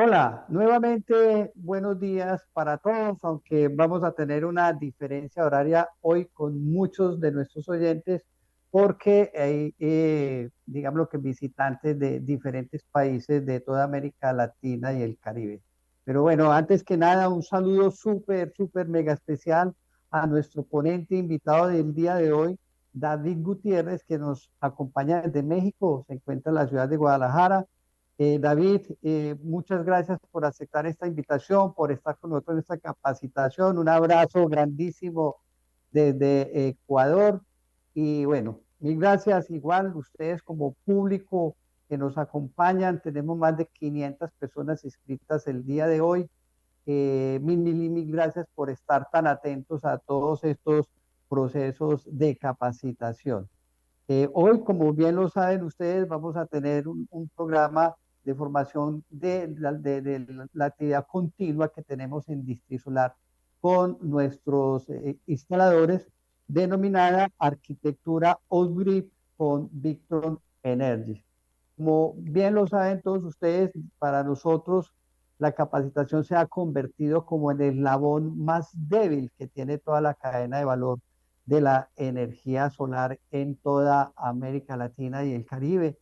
Hola, nuevamente buenos días para todos, aunque vamos a tener una diferencia horaria hoy con muchos de nuestros oyentes, porque hay, digamos que visitantes de diferentes países de toda América Latina y el Caribe. Pero bueno, antes que nada, un saludo súper, súper mega especial a nuestro ponente invitado del día de hoy, David Gutiérrez, que nos acompaña desde México, se encuentra en la ciudad de Guadalajara. David, muchas gracias por aceptar esta invitación, por estar con nosotros en esta capacitación. Un abrazo grandísimo desde Ecuador. Y bueno, mil gracias. Igual ustedes como público que nos acompañan, tenemos más de 500 personas inscritas el día de hoy. Mil gracias por estar tan atentos a todos estos procesos de capacitación. Hoy, como bien lo saben ustedes, vamos a tener un programa de formación de la actividad continua que tenemos en Distrisolar con nuestros instaladores, denominada Arquitectura Off-Grid con Victron Energy. Como bien lo saben todos ustedes, para nosotros la capacitación se ha convertido como en el eslabón más débil que tiene toda la cadena de valor de la energía solar en toda América Latina y el Caribe.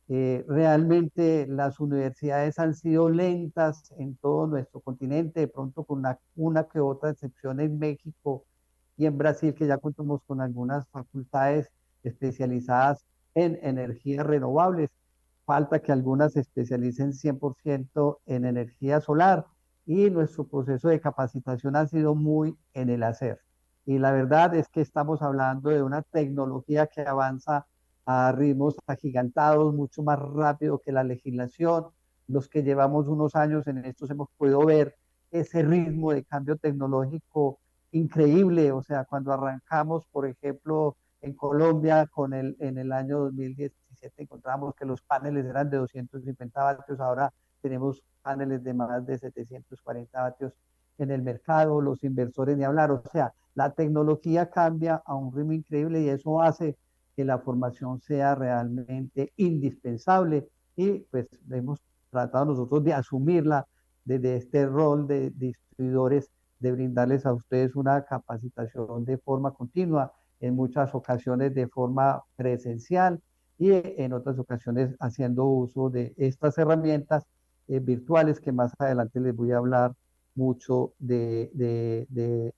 Realmente las universidades han sido lentas en todo nuestro continente, de pronto con una que otra excepción en México y en Brasil, que ya contamos con algunas facultades especializadas en energías renovables. Falta que algunas se especialicen 100% en energía solar y nuestro proceso de capacitación ha sido muy en el hacer. Y la verdad es que estamos hablando de una tecnología que avanza a ritmos agigantados, mucho más rápido que la legislación. Los que llevamos unos años en estos hemos podido ver ese ritmo de cambio tecnológico increíble. O sea, cuando arrancamos, por ejemplo, en Colombia en el año 2017 encontramos que los paneles eran de 250 vatios, ahora tenemos paneles de más de 740 vatios en el mercado, los inversores ni hablar. O sea, la tecnología cambia a un ritmo increíble y eso hace que la formación sea realmente indispensable y pues hemos tratado nosotros de asumirla desde este rol de distribuidores, de brindarles a ustedes una capacitación de forma continua, en muchas ocasiones de forma presencial y en otras ocasiones haciendo uso de estas herramientas virtuales que más adelante les voy a hablar mucho de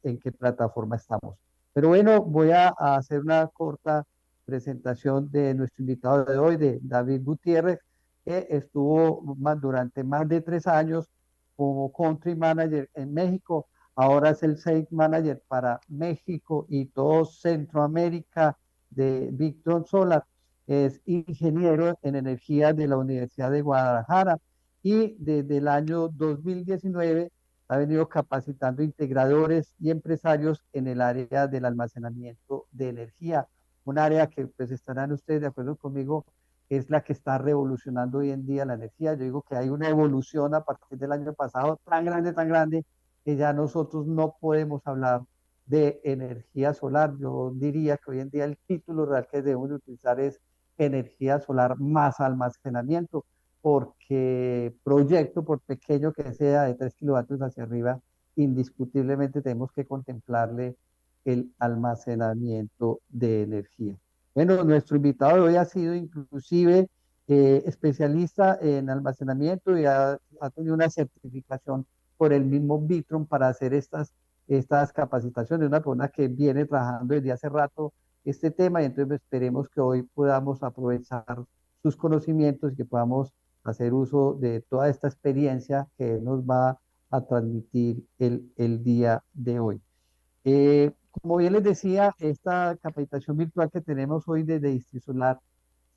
en qué plataforma estamos. Pero bueno, voy a hacer una corta presentación de nuestro invitado de hoy, de David Gutiérrez, que estuvo durante más de 3 años como country manager en México. Ahora es el sales manager para México y todo Centroamérica de Victron Solar. Es ingeniero en energía de la Universidad de Guadalajara y desde el año 2019 ha venido capacitando integradores y empresarios en el área del almacenamiento de energía, un área que pues estarán ustedes de acuerdo conmigo, es la que está revolucionando hoy en día la energía. Yo digo que hay una evolución a partir del año pasado tan grande, que ya nosotros no podemos hablar de energía solar. Yo diría que hoy en día el título real que debemos de utilizar es energía solar más almacenamiento, porque proyecto, por pequeño que sea, de 3 kilovatios hacia arriba, indiscutiblemente tenemos que contemplarle el almacenamiento de energía. Bueno, nuestro invitado de hoy ha sido inclusive especialista en almacenamiento y ha tenido una certificación por el mismo Vitron para hacer estas capacitaciones. Una persona que viene trabajando desde hace rato este tema y entonces esperemos que hoy podamos aprovechar sus conocimientos y que podamos hacer uso de toda esta experiencia que él nos va a transmitir el día de hoy. Como bien les decía, esta capacitación virtual que tenemos hoy desde Distrisolar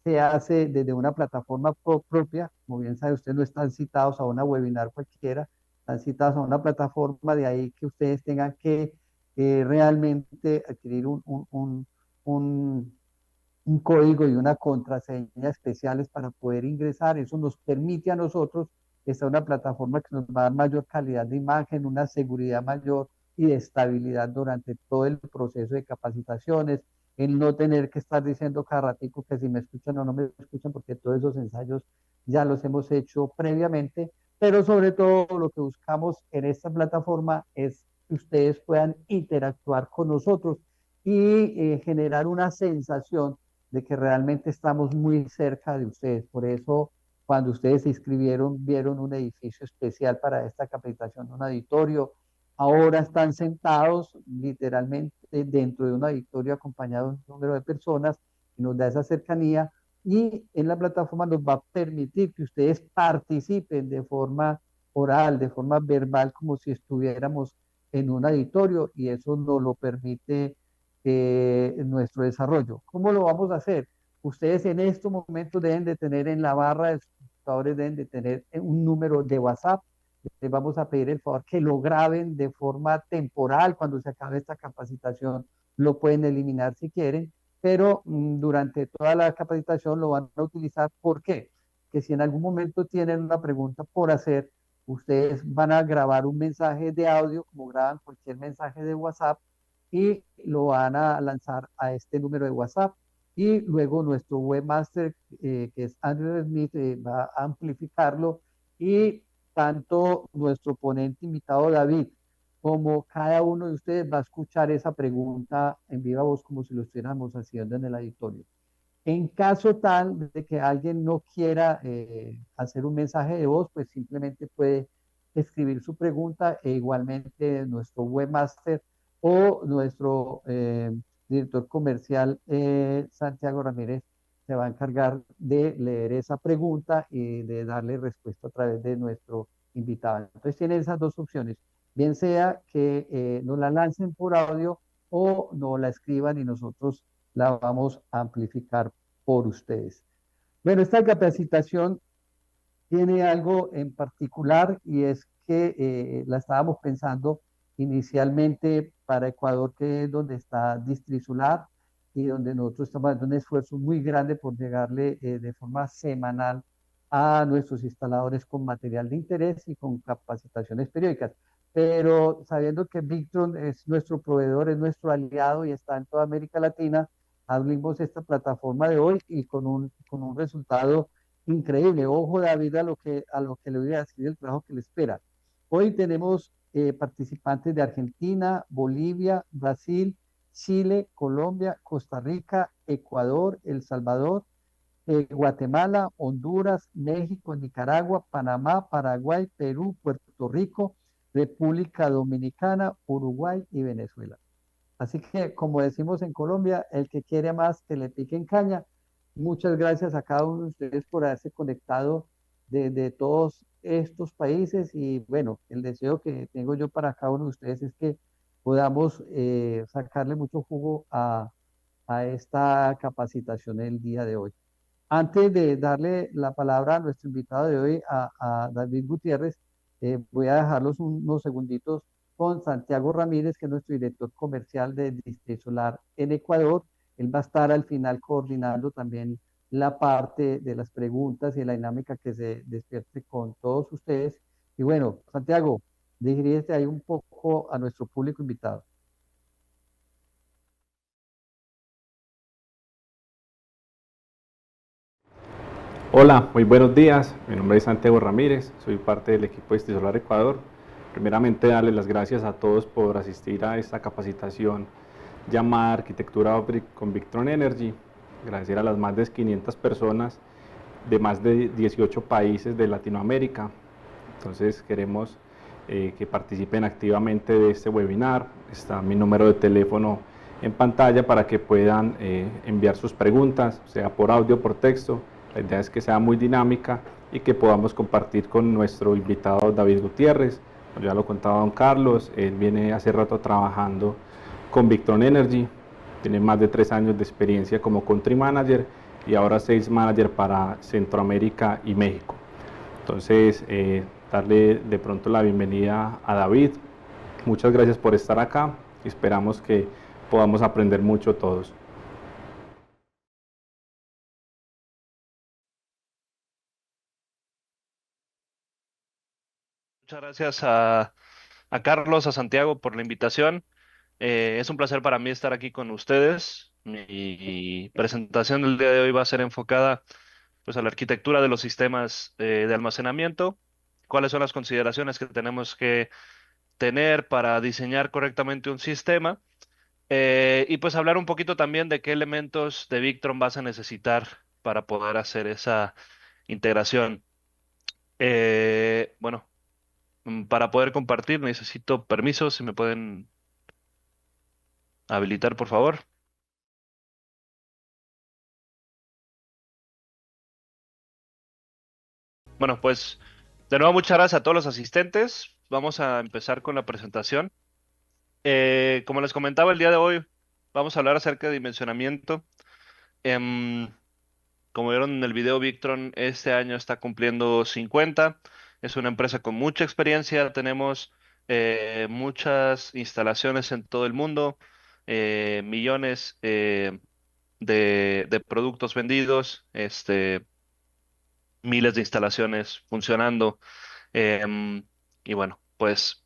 se hace desde una plataforma propia. Como bien sabe usted, no están citados a una webinar cualquiera, están citados a una plataforma, de ahí que ustedes tengan que realmente adquirir un, un código y una contraseña especiales para poder ingresar. Eso nos permite a nosotros, esta es una plataforma que nos va a dar mayor calidad de imagen, una seguridad mayor y de estabilidad durante todo el proceso de capacitaciones, en no tener que estar diciendo cada ratico que si me escuchan o no me escuchan, porque todos esos ensayos ya los hemos hecho previamente, pero sobre todo lo que buscamos en esta plataforma es que ustedes puedan interactuar con nosotros y generar una sensación de que realmente estamos muy cerca de ustedes. Por eso, cuando ustedes se inscribieron, vieron un edificio especial para esta capacitación, un auditorio. Ahora están sentados literalmente dentro de un auditorio acompañado de un número de personas que nos da esa cercanía y en la plataforma nos va a permitir que ustedes participen de forma oral, de forma verbal, como si estuviéramos en un auditorio y eso nos lo permite nuestro desarrollo. ¿Cómo lo vamos a hacer? Ustedes en estos momentos deben de tener en la barra de sus computadores, deben de tener un número de WhatsApp. Les vamos a pedir el favor que lo graben de forma temporal cuando se acabe esta capacitación. Lo pueden eliminar si quieren, pero durante toda la capacitación lo van a utilizar. ¿Por qué? Que si en algún momento tienen una pregunta por hacer, ustedes van a grabar un mensaje de audio, como graban cualquier mensaje de WhatsApp, y lo van a lanzar a este número de WhatsApp. Y luego nuestro webmaster, que es Andrew Smith, va a amplificarlo y tanto nuestro ponente invitado David como cada uno de ustedes va a escuchar esa pregunta en viva voz como si lo estuviéramos haciendo en el auditorio. En caso tal de que alguien no quiera hacer un mensaje de voz, pues simplemente puede escribir su pregunta e igualmente nuestro webmaster o nuestro director comercial Santiago Ramírez se va a encargar de leer esa pregunta y de darle respuesta a través de nuestro invitado. Entonces tienen esas dos opciones, bien sea que nos la lancen por audio o no la escriban y nosotros la vamos a amplificar por ustedes. Bueno, esta capacitación tiene algo en particular y es que la estábamos pensando inicialmente para Ecuador, que es donde está Distrisolar y donde nosotros estamos haciendo un esfuerzo muy grande por llegarle de forma semanal a nuestros instaladores con material de interés y con capacitaciones periódicas. Pero sabiendo que Victron es nuestro proveedor, es nuestro aliado y está en toda América Latina, abrimos esta plataforma de hoy y con un resultado increíble. Ojo, David, a lo que le voy a decir el trabajo que le espera. Hoy tenemos participantes de Argentina, Bolivia, Brasil, Chile, Colombia, Costa Rica, Ecuador, El Salvador, Guatemala, Honduras, México, Nicaragua, Panamá, Paraguay, Perú, Puerto Rico, República Dominicana, Uruguay y Venezuela. Así que, como decimos en Colombia, el que quiere más, que le pique en caña. Muchas gracias a cada uno de ustedes por haberse conectado de todos estos países y bueno, el deseo que tengo yo para cada uno de ustedes es que podamos sacarle mucho jugo a esta capacitación el día de hoy. Antes de darle la palabra a nuestro invitado de hoy, a David Gutiérrez, voy a dejarlos unos segunditos con Santiago Ramírez, que es nuestro director comercial de Distrito Solar en Ecuador. Él va a estar al final coordinando también la parte de las preguntas y la dinámica que se despierte con todos ustedes. Y bueno, Santiago, dirígete ahí un poco a nuestro público invitado. Hola, muy buenos días. Mi nombre es Santiago Ramírez, soy parte del equipo de Estisolar Ecuador. Primeramente, darles las gracias a todos por asistir a esta capacitación llamada Arquitectura Obric con Victron Energy. Agradecer a las más de 500 personas de más de 18 países de Latinoamérica. Entonces, queremos que participen activamente de este webinar. Está mi número de teléfono en pantalla para que puedan enviar sus preguntas, sea por audio o por texto. La idea es que sea muy dinámica y que podamos compartir con nuestro invitado David Gutiérrez. Como ya lo contaba don Carlos, él viene hace rato trabajando con Victron Energy, tiene más de 3 años de experiencia como Country Manager y ahora Sales Manager para Centroamérica y México. Entonces, darle de pronto la bienvenida a David. Muchas gracias por estar acá y esperamos que podamos aprender mucho todos. Muchas gracias a Carlos, a Santiago por la invitación. Es un placer para mí estar aquí con ustedes. Mi presentación del día de hoy va a ser enfocada pues, a la arquitectura de los sistemas de almacenamiento cuáles son las consideraciones que tenemos que tener para diseñar correctamente un sistema. Y pues hablar un poquito también de qué elementos de Victron vas a necesitar para poder hacer esa integración. Bueno, para poder compartir necesito permiso, si me pueden habilitar, por favor. Bueno, pues de nuevo muchas gracias a todos los asistentes. Vamos a empezar con la presentación. Como les comentaba el día de hoy, vamos a hablar acerca de dimensionamiento. Em, Como vieron en el video, Victron este año está cumpliendo 50. Es una empresa con mucha experiencia. Tenemos muchas instalaciones en todo el mundo, millones de productos vendidos, miles de instalaciones funcionando. Em, y bueno, pues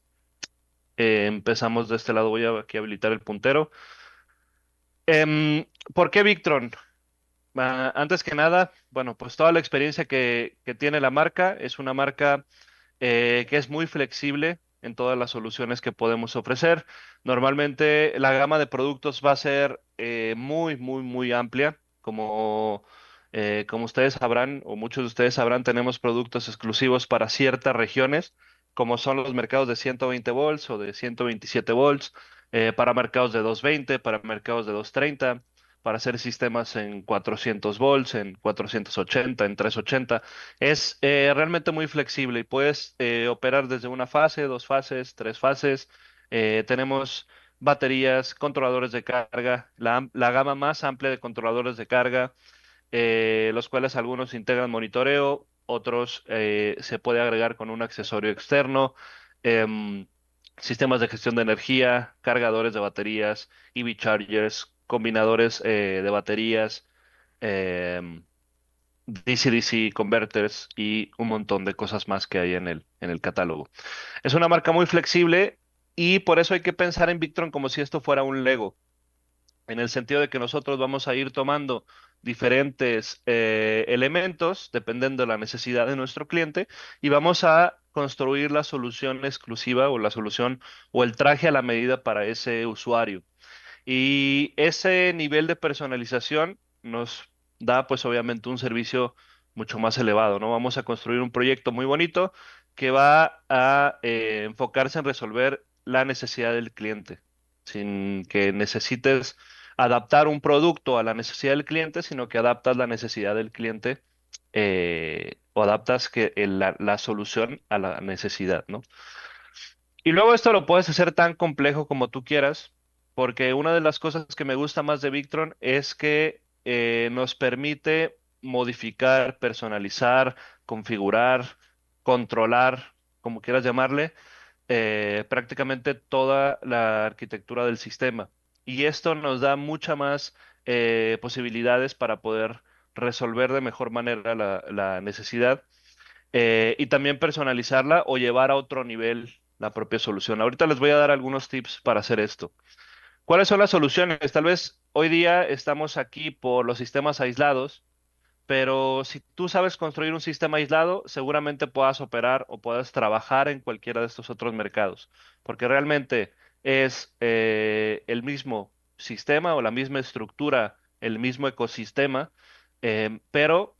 empezamos de este lado. Voy a aquí habilitar el puntero. ¿Por qué Victron? Antes que nada, bueno, pues toda la experiencia que tiene la marca es una marca que es muy flexible en todas las soluciones que podemos ofrecer. Normalmente la gama de productos va a ser muy, muy, muy amplia. Como ustedes sabrán, o muchos de ustedes sabrán, tenemos productos exclusivos para ciertas regiones, como son los mercados de 120 volts o de 127 volts, para mercados de 220, para mercados de 230, para hacer sistemas en 400 volts, en 480, en 380. Es realmente muy flexible y puedes operar desde una fase, dos fases, tres fases. Tenemos baterías, controladores de carga, la gama más amplia de controladores de carga, los cuales algunos integran monitoreo, otros se puede agregar con un accesorio externo. em, Sistemas de gestión de energía, cargadores de baterías, EV chargers, combinadores de baterías. em, DC-DC converters y un montón de cosas más que hay en el catálogo. Es una marca muy flexible y por eso hay que pensar en Victron como si esto fuera un Lego, en el sentido de que nosotros vamos a ir tomando diferentes elementos dependiendo de la necesidad de nuestro cliente y vamos a construir la solución exclusiva o la solución o el traje a la medida para ese usuario. Y ese nivel de personalización nos da, pues obviamente, un servicio mucho más elevado, ¿no? Vamos a construir un proyecto muy bonito que va a enfocarse en resolver la necesidad del cliente, sin que necesites adaptar un producto a la necesidad del cliente, sino que adaptas la necesidad del cliente o adaptas la solución a la necesidad, ¿no? Y luego esto lo puedes hacer tan complejo como tú quieras, porque una de las cosas que me gusta más de Victron es que nos permite modificar, personalizar, configurar, controlar, como quieras llamarle, prácticamente toda la arquitectura del sistema. Y esto nos da mucha más posibilidades para poder resolver de mejor manera la necesidad y también personalizarla o llevar a otro nivel la propia solución. Ahorita les voy a dar algunos tips para hacer esto. ¿Cuáles son las soluciones? Tal vez hoy día estamos aquí por los sistemas aislados, pero si tú sabes construir un sistema aislado, seguramente puedas operar o puedas trabajar en cualquiera de estos otros mercados, porque realmente es el mismo sistema o la misma estructura, el mismo ecosistema, pero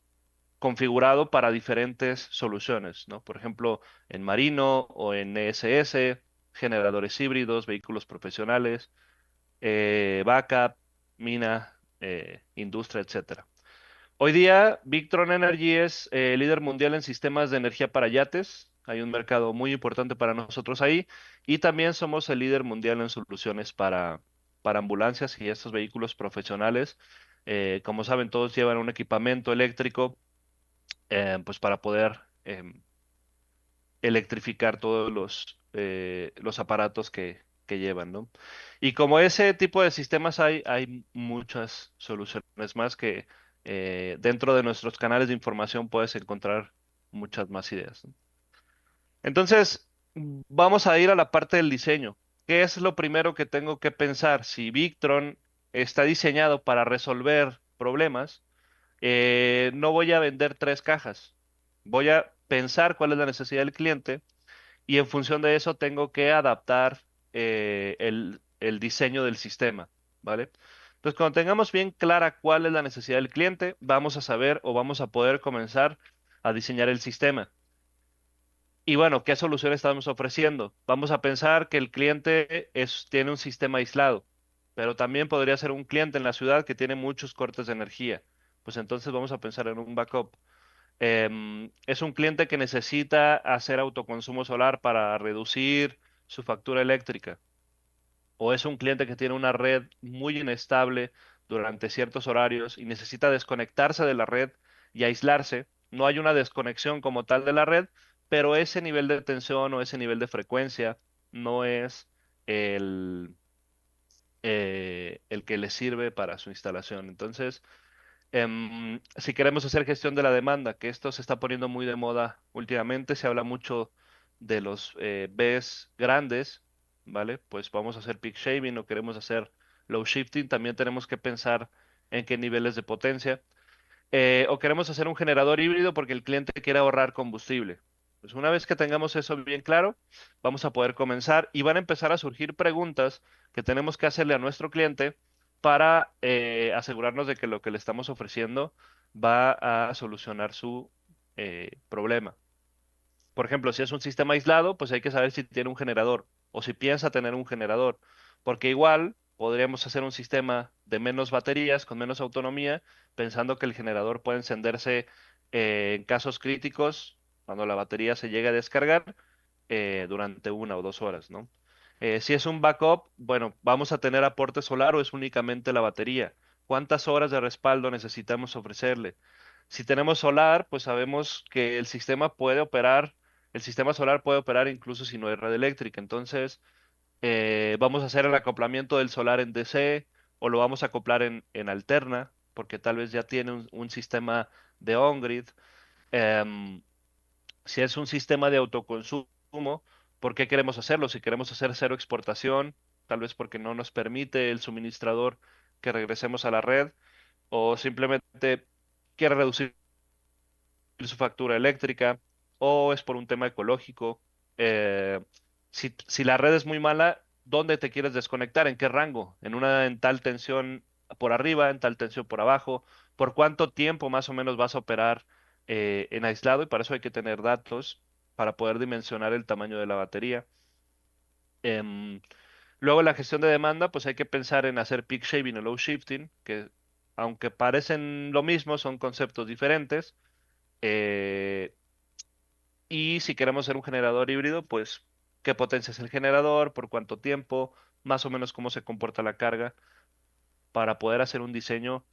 configurado para diferentes soluciones, ¿no? Por ejemplo, en marino o en ESS, generadores híbridos, vehículos profesionales, backup, mina, industria, etcétera. Hoy día, Victron Energy es líder mundial en sistemas de energía para yates. Hay un mercado muy importante para nosotros ahí. Y también somos el líder mundial en soluciones para ambulancias y estos vehículos profesionales. Como saben, todos llevan un equipamiento eléctrico pues para poder electrificar todos los aparatos que llevan, ¿no? Y como ese tipo de sistemas hay muchas soluciones más que dentro de nuestros canales de información puedes encontrar muchas más ideas, ¿no? Entonces, vamos a ir a la parte del diseño. ¿Qué es lo primero que tengo que pensar? Si Victron está diseñado para resolver problemas, no voy a vender tres cajas. Voy a pensar cuál es la necesidad del cliente y en función de eso tengo que adaptar el diseño del sistema, ¿vale? Entonces, cuando tengamos bien clara cuál es la necesidad del cliente, vamos a saber o vamos a poder comenzar a diseñar el sistema. Y bueno, ¿qué solución estamos ofreciendo? Vamos a pensar que el cliente tiene un sistema aislado, pero también podría ser un cliente en la ciudad que tiene muchos cortes de energía. Pues entonces vamos a pensar en un backup. Es un cliente que necesita hacer autoconsumo solar para reducir su factura eléctrica. O es un cliente que tiene una red muy inestable durante ciertos horarios y necesita desconectarse de la red y aislarse. No hay una desconexión como tal de la red, pero ese nivel de tensión o ese nivel de frecuencia no es el, el que le sirve para su instalación. Entonces, si queremos hacer gestión de la demanda, que esto se está poniendo muy de moda últimamente, se habla mucho de los Bs grandes, ¿vale? Pues vamos a hacer peak shaving o queremos hacer low shifting, también tenemos que pensar en qué niveles de potencia. O queremos hacer un generador híbrido porque el cliente quiere ahorrar combustible. Pues una vez que tengamos eso bien claro, vamos a poder comenzar y van a empezar a surgir preguntas que tenemos que hacerle a nuestro cliente para asegurarnos de que lo que le estamos ofreciendo va a solucionar su problema. Por ejemplo, si es un sistema aislado, pues hay que saber si tiene un generador o si piensa tener un generador, porque igual podríamos hacer un sistema de menos baterías, con menos autonomía, pensando que el generador puede encenderse en casos críticos, cuando la batería se llegue a descargar, durante 1 o 2 horas, ¿no? Si es un backup, bueno, ¿vamos a tener aporte solar o es únicamente la batería? ¿Cuántas horas de respaldo necesitamos ofrecerle? Si tenemos solar, pues sabemos que el sistema solar puede operar incluso si no hay red eléctrica. Entonces, vamos a hacer el acoplamiento del solar en DC o lo vamos a acoplar en alterna, porque tal vez ya tiene un sistema de on-grid. Em, si es un sistema de autoconsumo, ¿por qué queremos hacerlo? Si queremos hacer cero exportación, tal vez porque no nos permite el suministrador que regresemos a la red, o simplemente quiere reducir su factura eléctrica, o es por un tema ecológico. Eh, si la red es muy mala, ¿dónde te quieres desconectar? ¿En qué rango? En tal tensión por arriba, en tal tensión por abajo? ¿Por cuánto tiempo más o menos vas a operar en aislado? Y para eso hay que tener datos para poder dimensionar el tamaño de la batería. Em, Luego la gestión de demanda, pues hay que pensar en hacer peak shaving o low shifting, que aunque parecen lo mismo, son conceptos diferentes. Eh, y si queremos hacer un generador híbrido, pues qué potencia es el generador, por cuánto tiempo, más o menos cómo se comporta la carga, para poder hacer un diseño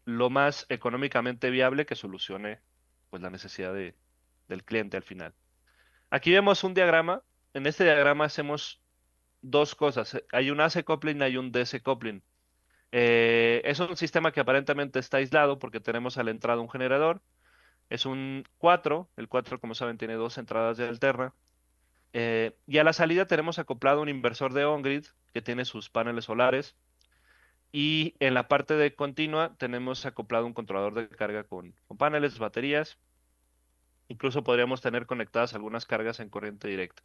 lo más económicamente viable que solucione pues la necesidad del cliente al final. Aquí vemos un diagrama. En este diagrama hacemos dos cosas. Hay un AC coupling y hay un DC coupling. Es un sistema que aparentemente está aislado porque tenemos a la entrada un generador. Es un 4. El 4, como saben, tiene dos entradas de alterna. Y a la salida tenemos acoplado un inversor de on-grid que tiene sus paneles solares. Y en la parte de continua tenemos acoplado un controlador de carga con paneles, baterías. Incluso podríamos tener conectadas algunas cargas en corriente directa.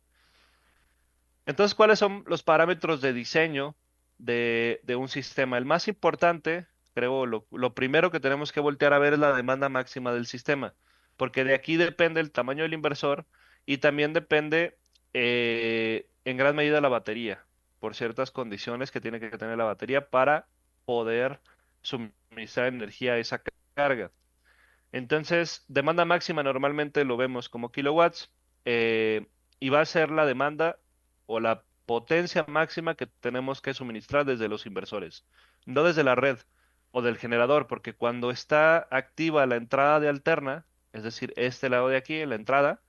Entonces, ¿cuáles son los parámetros de diseño de un sistema? El más importante, creo, lo primero que tenemos que voltear a ver es la demanda máxima del sistema, porque de aquí depende el tamaño del inversor y también depende en gran medida la batería, por ciertas condiciones que tiene que tener la batería para poder suministrar energía a esa carga. Entonces, demanda máxima normalmente lo vemos como kilowatts, y va a ser la demanda o la potencia máxima que tenemos que suministrar desde los inversores, no desde la red o del generador, porque cuando está activa la entrada de alterna, es decir, este lado de aquí, en la entrada,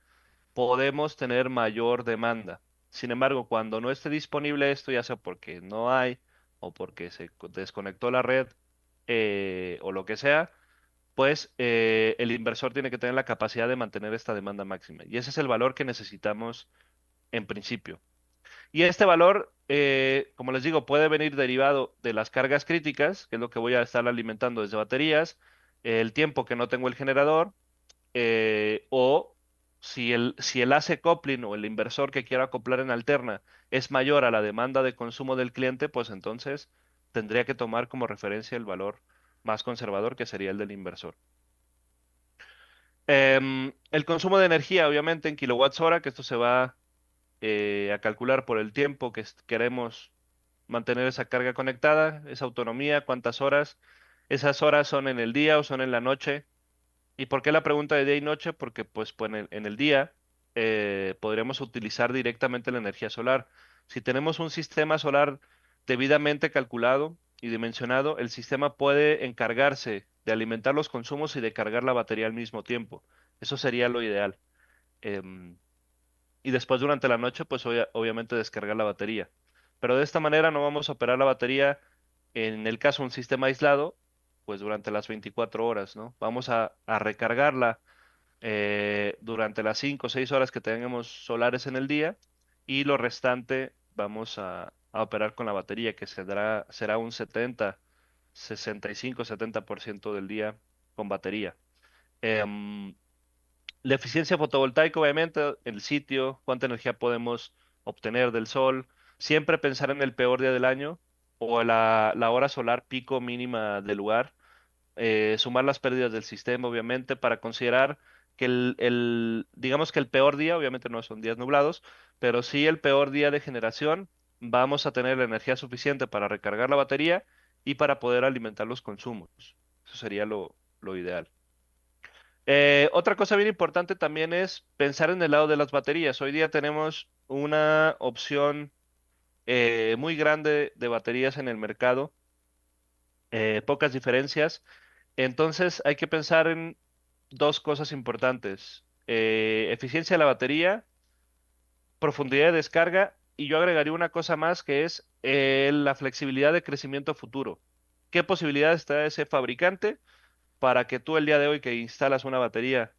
podemos tener mayor demanda. Sin embargo, cuando no esté disponible esto, ya sea porque no hay o porque se desconectó la red o lo que sea, pues el inversor tiene que tener la capacidad de mantener esta demanda máxima. Y ese es el valor que necesitamos en principio. Y este valor, como les digo, puede venir derivado de las cargas críticas, que es lo que voy a estar alimentando desde baterías, el tiempo que no tengo el generador, o si el AC coupling o el inversor que quiero acoplar en alterna es mayor a la demanda de consumo del cliente, pues entonces tendría que tomar como referencia el valor más conservador, que sería el del inversor. El consumo de energía, obviamente, en kilowatts hora, que esto se va a calcular por el tiempo que queremos mantener esa carga conectada, esa autonomía, cuántas horas. Esas horas son en el día o son en la noche. ¿Y por qué la pregunta de día y noche? Porque pues en el día podríamos utilizar directamente la energía solar. Si tenemos un sistema solar debidamente calculado y dimensionado, el sistema puede encargarse de alimentar los consumos y de cargar la batería al mismo tiempo. Eso sería lo ideal. Em, y después durante la noche, pues obviamente descargar la batería. Pero de esta manera no vamos a operar la batería en el caso de un sistema aislado, pues durante las 24 horas, ¿no? Vamos a recargarla durante las 5 o 6 horas que tengamos solares en el día y lo restante vamos a operar con la batería, que será un 65-70% del día con batería. Em, la eficiencia fotovoltaica, obviamente, el sitio, cuánta energía podemos obtener del sol, siempre pensar en el peor día del año o la hora solar pico mínima del lugar, sumar las pérdidas del sistema, obviamente, para considerar que digamos que el peor día, obviamente no son días nublados, pero sí el peor día de generación, vamos a tener la energía suficiente para recargar la batería y para poder alimentar los consumos. Eso sería lo ideal. Otra cosa bien importante también es pensar en el lado de las baterías. Hoy día tenemos una opción muy grande de baterías en el mercado, pocas diferencias. Entonces hay que pensar en dos cosas importantes. Eficiencia de la batería, profundidad de descarga y yo agregaría una cosa más que es la flexibilidad de crecimiento futuro. ¿Qué posibilidades te da ese fabricante para que tú el día de hoy que instalas una batería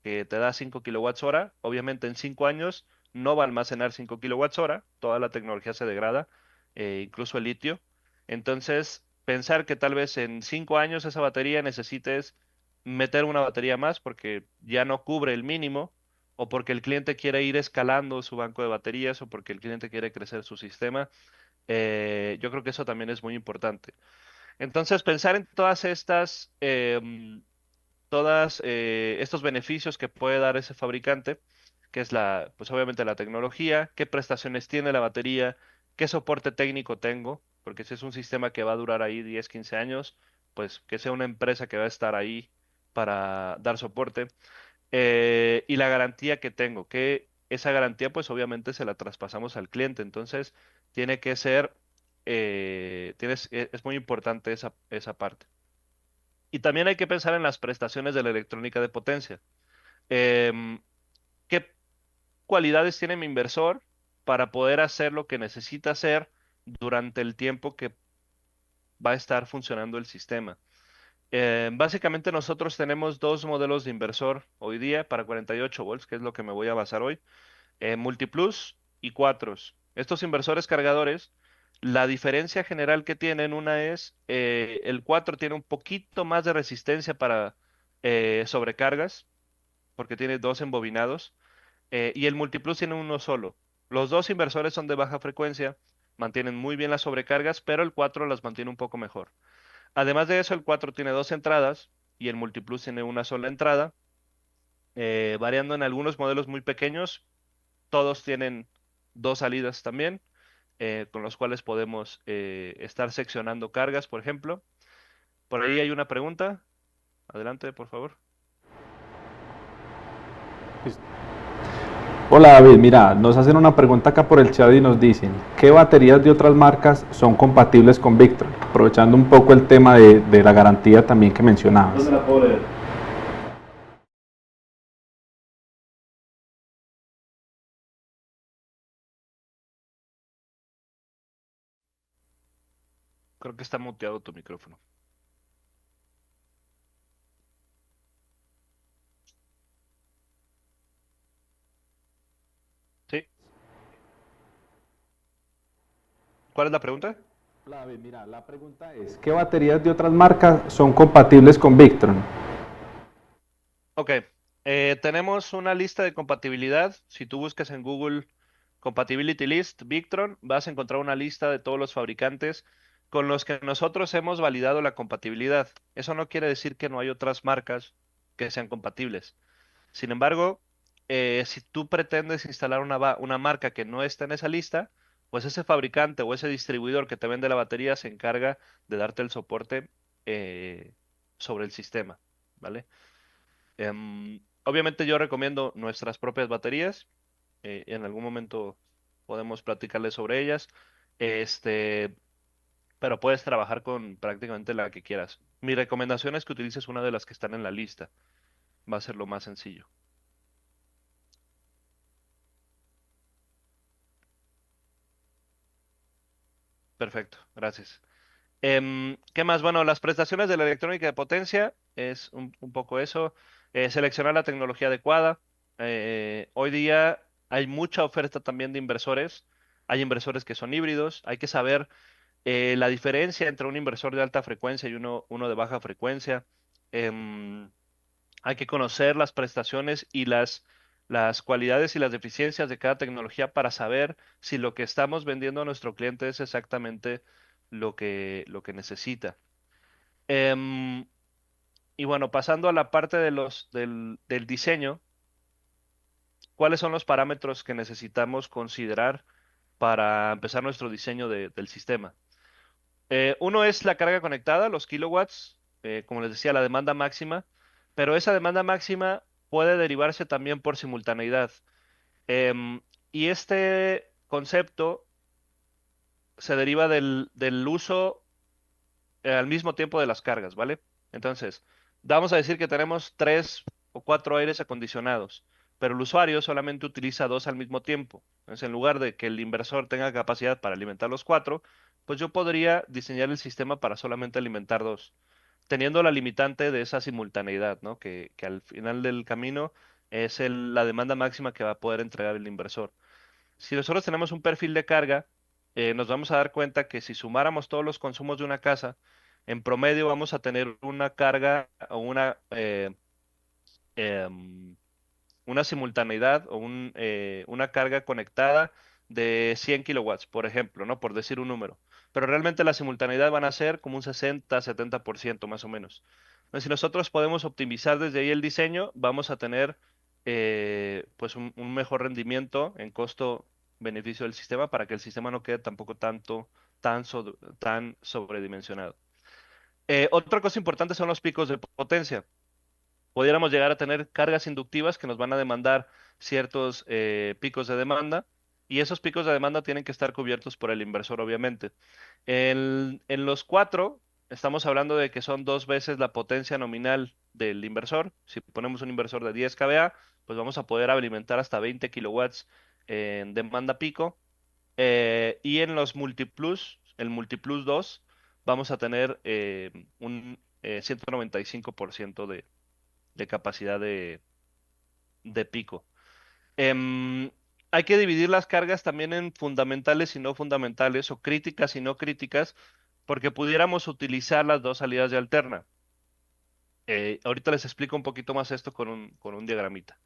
que te da 5 kilowatts hora, obviamente en 5 años no va a almacenar 5 kilowatts hora, toda la tecnología se degrada, incluso el litio. Entonces, pensar que tal vez en 5 años esa batería necesites meter una batería más porque ya no cubre el mínimo, o porque el cliente quiere ir escalando su banco de baterías, o porque el cliente quiere crecer su sistema, yo creo que eso también es muy importante. Entonces, pensar en todas estas todas estos beneficios que puede dar ese fabricante, que es pues obviamente la tecnología, qué prestaciones tiene la batería, qué soporte técnico tengo, porque si es un sistema que va a durar ahí 10, 15 años, pues que sea una empresa que va a estar ahí para dar soporte, y la garantía que tengo, que esa garantía pues obviamente se la traspasamos al cliente, entonces tiene que ser, es muy importante esa parte. Y también hay que pensar en las prestaciones de la electrónica de potencia. Em, ¿Qué cualidades tiene mi inversor para poder hacer lo que necesita hacer durante el tiempo que va a estar funcionando el sistema? Básicamente nosotros tenemos dos modelos de inversor hoy día para 48 volts, que es lo que me voy a basar hoy, Multiplus y Quatros. Estos inversores cargadores, la diferencia general que tienen, una es, el 4 tiene un poquito más de resistencia para sobrecargas, porque tiene dos embobinados, y el Multiplus tiene uno solo. Los dos inversores son de baja frecuencia, mantienen muy bien las sobrecargas, pero el 4 las mantiene un poco mejor. Además de eso, el 4 tiene dos entradas y el Multiplus tiene una sola entrada, variando en algunos modelos muy pequeños. Todos tienen dos salidas también, con los cuales podemos estar seccionando cargas, por ejemplo. Por ahí hay una pregunta. Adelante, por favor. Hola David, mira, nos hacen una pregunta acá por el chat y nos dicen, ¿qué baterías de otras marcas son compatibles con Victron? Aprovechando un poco el tema de la garantía también que mencionabas. ¿Dónde la puedo leer? Creo que está muteado tu micrófono. ¿Sí? ¿Cuál es la pregunta? Hola David, mira, la pregunta es, ¿qué baterías de otras marcas son compatibles con Victron? Ok. Tenemos una lista de compatibilidad. Si tú buscas en Google Compatibility List Victron, vas a encontrar una lista de todos los fabricantes con los que nosotros hemos validado la compatibilidad. Eso no quiere decir que no hay otras marcas que sean compatibles. Sin embargo, si tú pretendes instalar una marca que no está en esa lista, pues ese fabricante o ese distribuidor que te vende la batería se encarga de darte el soporte sobre el sistema, ¿vale? Obviamente yo recomiendo nuestras propias baterías. En algún momento podemos platicarles sobre ellas. Este, pero puedes trabajar con prácticamente la que quieras. Mi recomendación es que utilices una de las que están en la lista. Va a ser lo más sencillo. Perfecto, gracias. ¿Qué más? Bueno, las prestaciones de la electrónica de potencia es un poco eso. Seleccionar la tecnología adecuada. Hoy día hay mucha oferta también de inversores. Hay inversores que son híbridos. Hay que saber la diferencia entre un inversor de alta frecuencia y uno de baja frecuencia. Em, Hay que conocer las prestaciones y las cualidades y las deficiencias de cada tecnología para saber si lo que estamos vendiendo a nuestro cliente es exactamente lo que necesita. Em, y bueno, pasando a la parte del diseño, ¿cuáles son los parámetros que necesitamos considerar para empezar nuestro diseño del sistema? Uno es la carga conectada, los kilowatts, como les decía, la demanda máxima, pero esa demanda máxima puede derivarse también por simultaneidad. Em, y este concepto se deriva del uso al mismo tiempo de las cargas, ¿vale? Entonces, vamos a decir que tenemos 3 o 4 aires acondicionados, pero el usuario solamente utiliza dos al mismo tiempo. Entonces, en lugar de que el inversor tenga capacidad para alimentar los cuatro, pues yo podría diseñar el sistema para solamente alimentar dos, teniendo la limitante de esa simultaneidad, ¿no? Que al final del camino es la demanda máxima que va a poder entregar el inversor. Si nosotros tenemos un perfil de carga, nos vamos a dar cuenta que si sumáramos todos los consumos de una casa, en promedio vamos a tener una carga o em, una simultaneidad o una carga conectada de 100 kilowatts, por ejemplo, ¿no? Por decir un número. Pero realmente la simultaneidad van a ser como un 60-70% más o menos. Entonces, si nosotros podemos optimizar desde ahí el diseño, vamos a tener pues un mejor rendimiento en costo-beneficio del sistema para que el sistema no quede tampoco tan sobredimensionado. Otra cosa importante son los picos de potencia. Pudiéramos llegar a tener cargas inductivas que nos van a demandar ciertos picos de demanda y esos picos de demanda tienen que estar cubiertos por el inversor, obviamente. En los cuatro, estamos hablando de que son 2 veces la potencia nominal del inversor. Si ponemos un inversor de 10 kVA, pues vamos a poder alimentar hasta 20 kilowatts en demanda pico. Y en los Multiplus, el Multiplus 2, vamos a tener un 195% de capacidad de pico. Em, Hay que dividir las cargas también en fundamentales y no fundamentales, o críticas y no críticas, porque pudiéramos utilizar las dos salidas de alterna. Ahorita les explico un poquito más esto con un diagramita.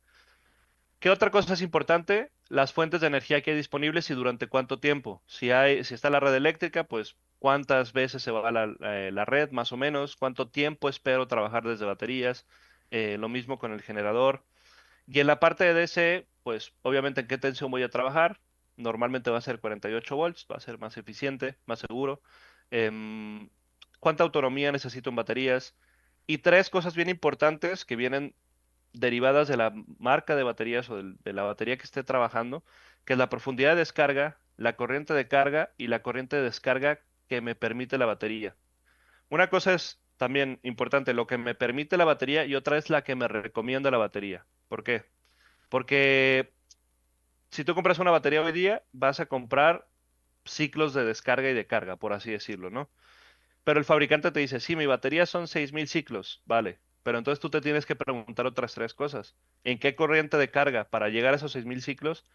¿Qué otra cosa es importante? Las fuentes de energía que hay disponibles y durante cuánto tiempo. Si está la red eléctrica, pues cuántas veces se va la red, más o menos, cuánto tiempo espero trabajar desde baterías. Lo mismo con el generador. Y en la parte de DC, pues obviamente en qué tensión voy a trabajar. Normalmente va a ser 48 volts, va a ser más eficiente, más seguro. Em, ¿Cuánta autonomía necesito en baterías? Y tres cosas bien importantes que vienen derivadas de la marca de baterías o de la batería que esté trabajando, que es la profundidad de descarga, la corriente de carga y la corriente de descarga que me permite la batería. Una cosa es también importante, lo que me permite la batería y otra es la que me recomienda la batería. ¿Por qué? Porque si tú compras una batería hoy día, vas a comprar ciclos de descarga y de carga, por así decirlo, ¿no? Pero el fabricante te dice, sí, mi batería son 6000 ciclos, vale. Pero entonces tú te tienes que preguntar otras tres cosas. ¿En qué corriente de carga para llegar a esos 6000 ciclos?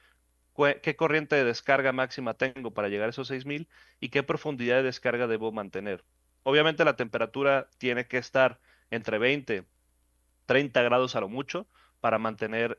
¿Qué corriente de descarga máxima tengo para llegar a esos 6000? ¿Y qué profundidad de descarga debo mantener? Obviamente la temperatura tiene que estar entre 20, 30 grados a lo mucho, para mantener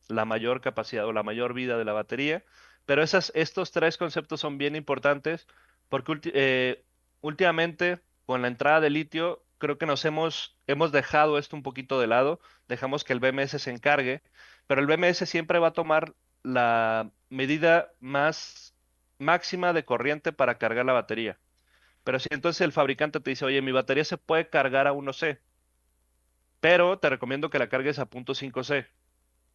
la mayor capacidad o la mayor vida de la batería. Pero estos tres conceptos son bien importantes porque últimamente con la entrada de litio creo que hemos dejado esto un poquito de lado, dejamos que el BMS se encargue, pero el BMS siempre va a tomar la medida más máxima de corriente para cargar la batería. Pero si entonces el fabricante te dice, oye, mi batería se puede cargar a 1C, pero te recomiendo que la cargues a 0.5C,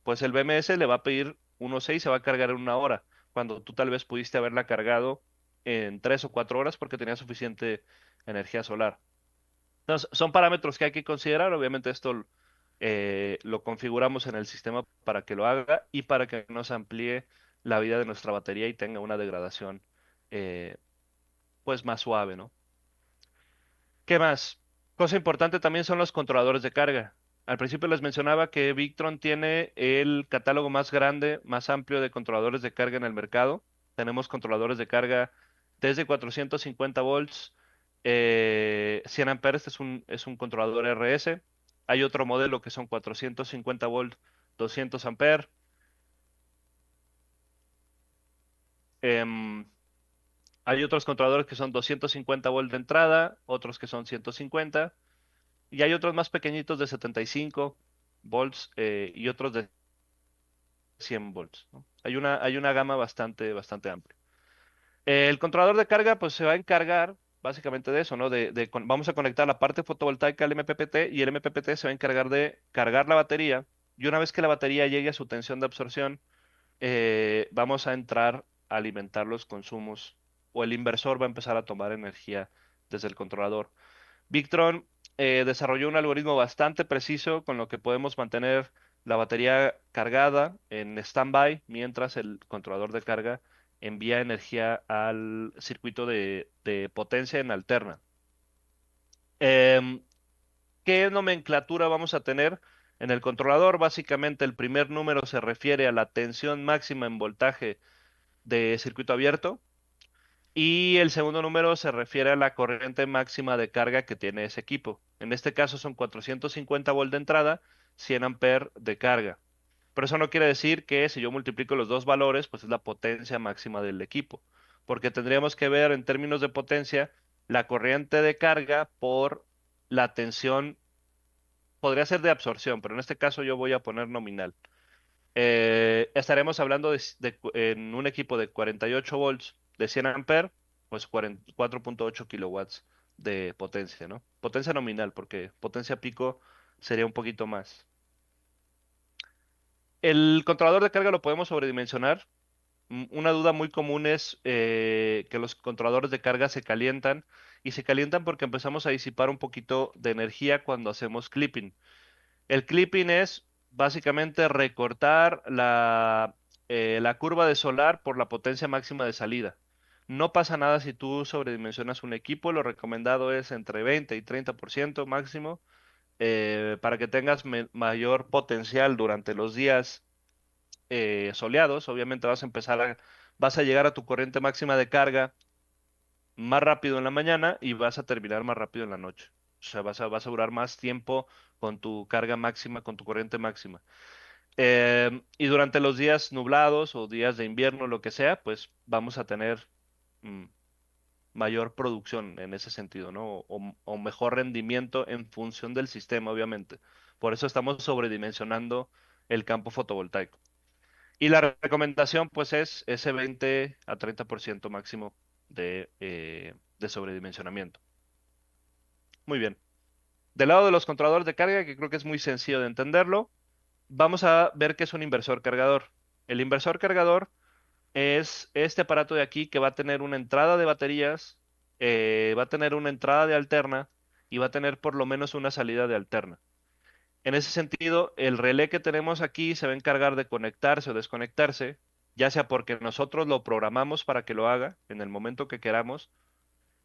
pues el BMS le va a pedir 1.6 y se va a cargar en 1 hora, cuando tú tal vez pudiste haberla cargado en 3 o 4 horas porque tenía suficiente energía solar. Entonces, son parámetros que hay que considerar. Obviamente esto lo configuramos en el sistema para que lo haga y para que nos amplíe la vida de nuestra batería y tenga una degradación eh, pues más suave, ¿no? ¿Qué más? Cosa importante también son los controladores de carga. Al principio les mencionaba que Victron tiene el catálogo más grande, más amplio de controladores de carga en el mercado. Tenemos controladores de carga desde 450 volts, 100 amperes, es un controlador RS. Hay otro modelo que son 450 volts, 200 amperes. Em, Hay otros controladores que son 250 volts de entrada, otros que son 150. Y hay otros más pequeñitos de 75 volts y otros de 100 volts, ¿no? Hay una gama bastante amplia. El controlador de carga, pues se va a encargar básicamente de eso, ¿no? Vamos a conectar la parte fotovoltaica al MPPT y el MPPT se va a encargar de cargar la batería. Y una vez que la batería llegue a su tensión de absorción, vamos a entrar a alimentar los consumos o el inversor va a empezar a tomar energía desde el controlador. Victron desarrolló un algoritmo bastante preciso con lo que podemos mantener la batería cargada en standby mientras el controlador de carga envía energía al circuito de potencia en alterna. Em, ¿Qué nomenclatura vamos a tener en el controlador? Básicamente el primer número se refiere a la tensión máxima en voltaje de circuito abierto. Y el segundo número se refiere a la corriente máxima de carga que tiene ese equipo. En este caso son 450 volts de entrada, 100 amperes de carga. Pero eso no quiere decir que si yo multiplico los dos valores, pues es la potencia máxima del equipo. Porque tendríamos que ver en términos de potencia la corriente de carga por la tensión. Podría ser de absorción, pero en este caso yo voy a poner nominal. Estaremos hablando en un equipo de 48 volts de 100 amperes, pues 4.8 kilowatts de potencia, ¿no? Potencia nominal, porque potencia pico sería un poquito más. El controlador de carga lo podemos sobredimensionar. Una duda muy común es que los controladores de carga se calientan y se calientan porque empezamos a disipar un poquito de energía cuando hacemos clipping. El clipping es básicamente recortar la curva de solar por la potencia máxima de salida. No pasa nada si tú sobredimensionas un equipo, lo recomendado es entre 20 y 30% máximo para que tengas mayor potencial durante los días soleados. Obviamente vas a llegar a tu corriente máxima de carga más rápido en la mañana y vas a terminar más rápido en la noche. O sea, vas a durar más tiempo con tu carga máxima, con tu corriente máxima. Y durante los días nublados o días de invierno, lo que sea, pues vamos a tener mm, mayor producción en ese sentido, ¿no? O mejor rendimiento en función del sistema, obviamente. Por eso estamos sobredimensionando el campo fotovoltaico. Y la recomendación, pues, es ese 20 a 30% máximo de sobredimensionamiento. Muy bien. Del lado de los controladores de carga, que creo que es muy sencillo de entenderlo, vamos a ver qué es un inversor cargador. El inversor cargador es este aparato de aquí que va a tener una entrada de baterías, va a tener una entrada de alterna y va a tener por lo menos una salida de alterna. En ese sentido, el relé que tenemos aquí se va a encargar de conectarse o desconectarse, ya sea porque nosotros lo programamos para que lo haga en el momento que queramos,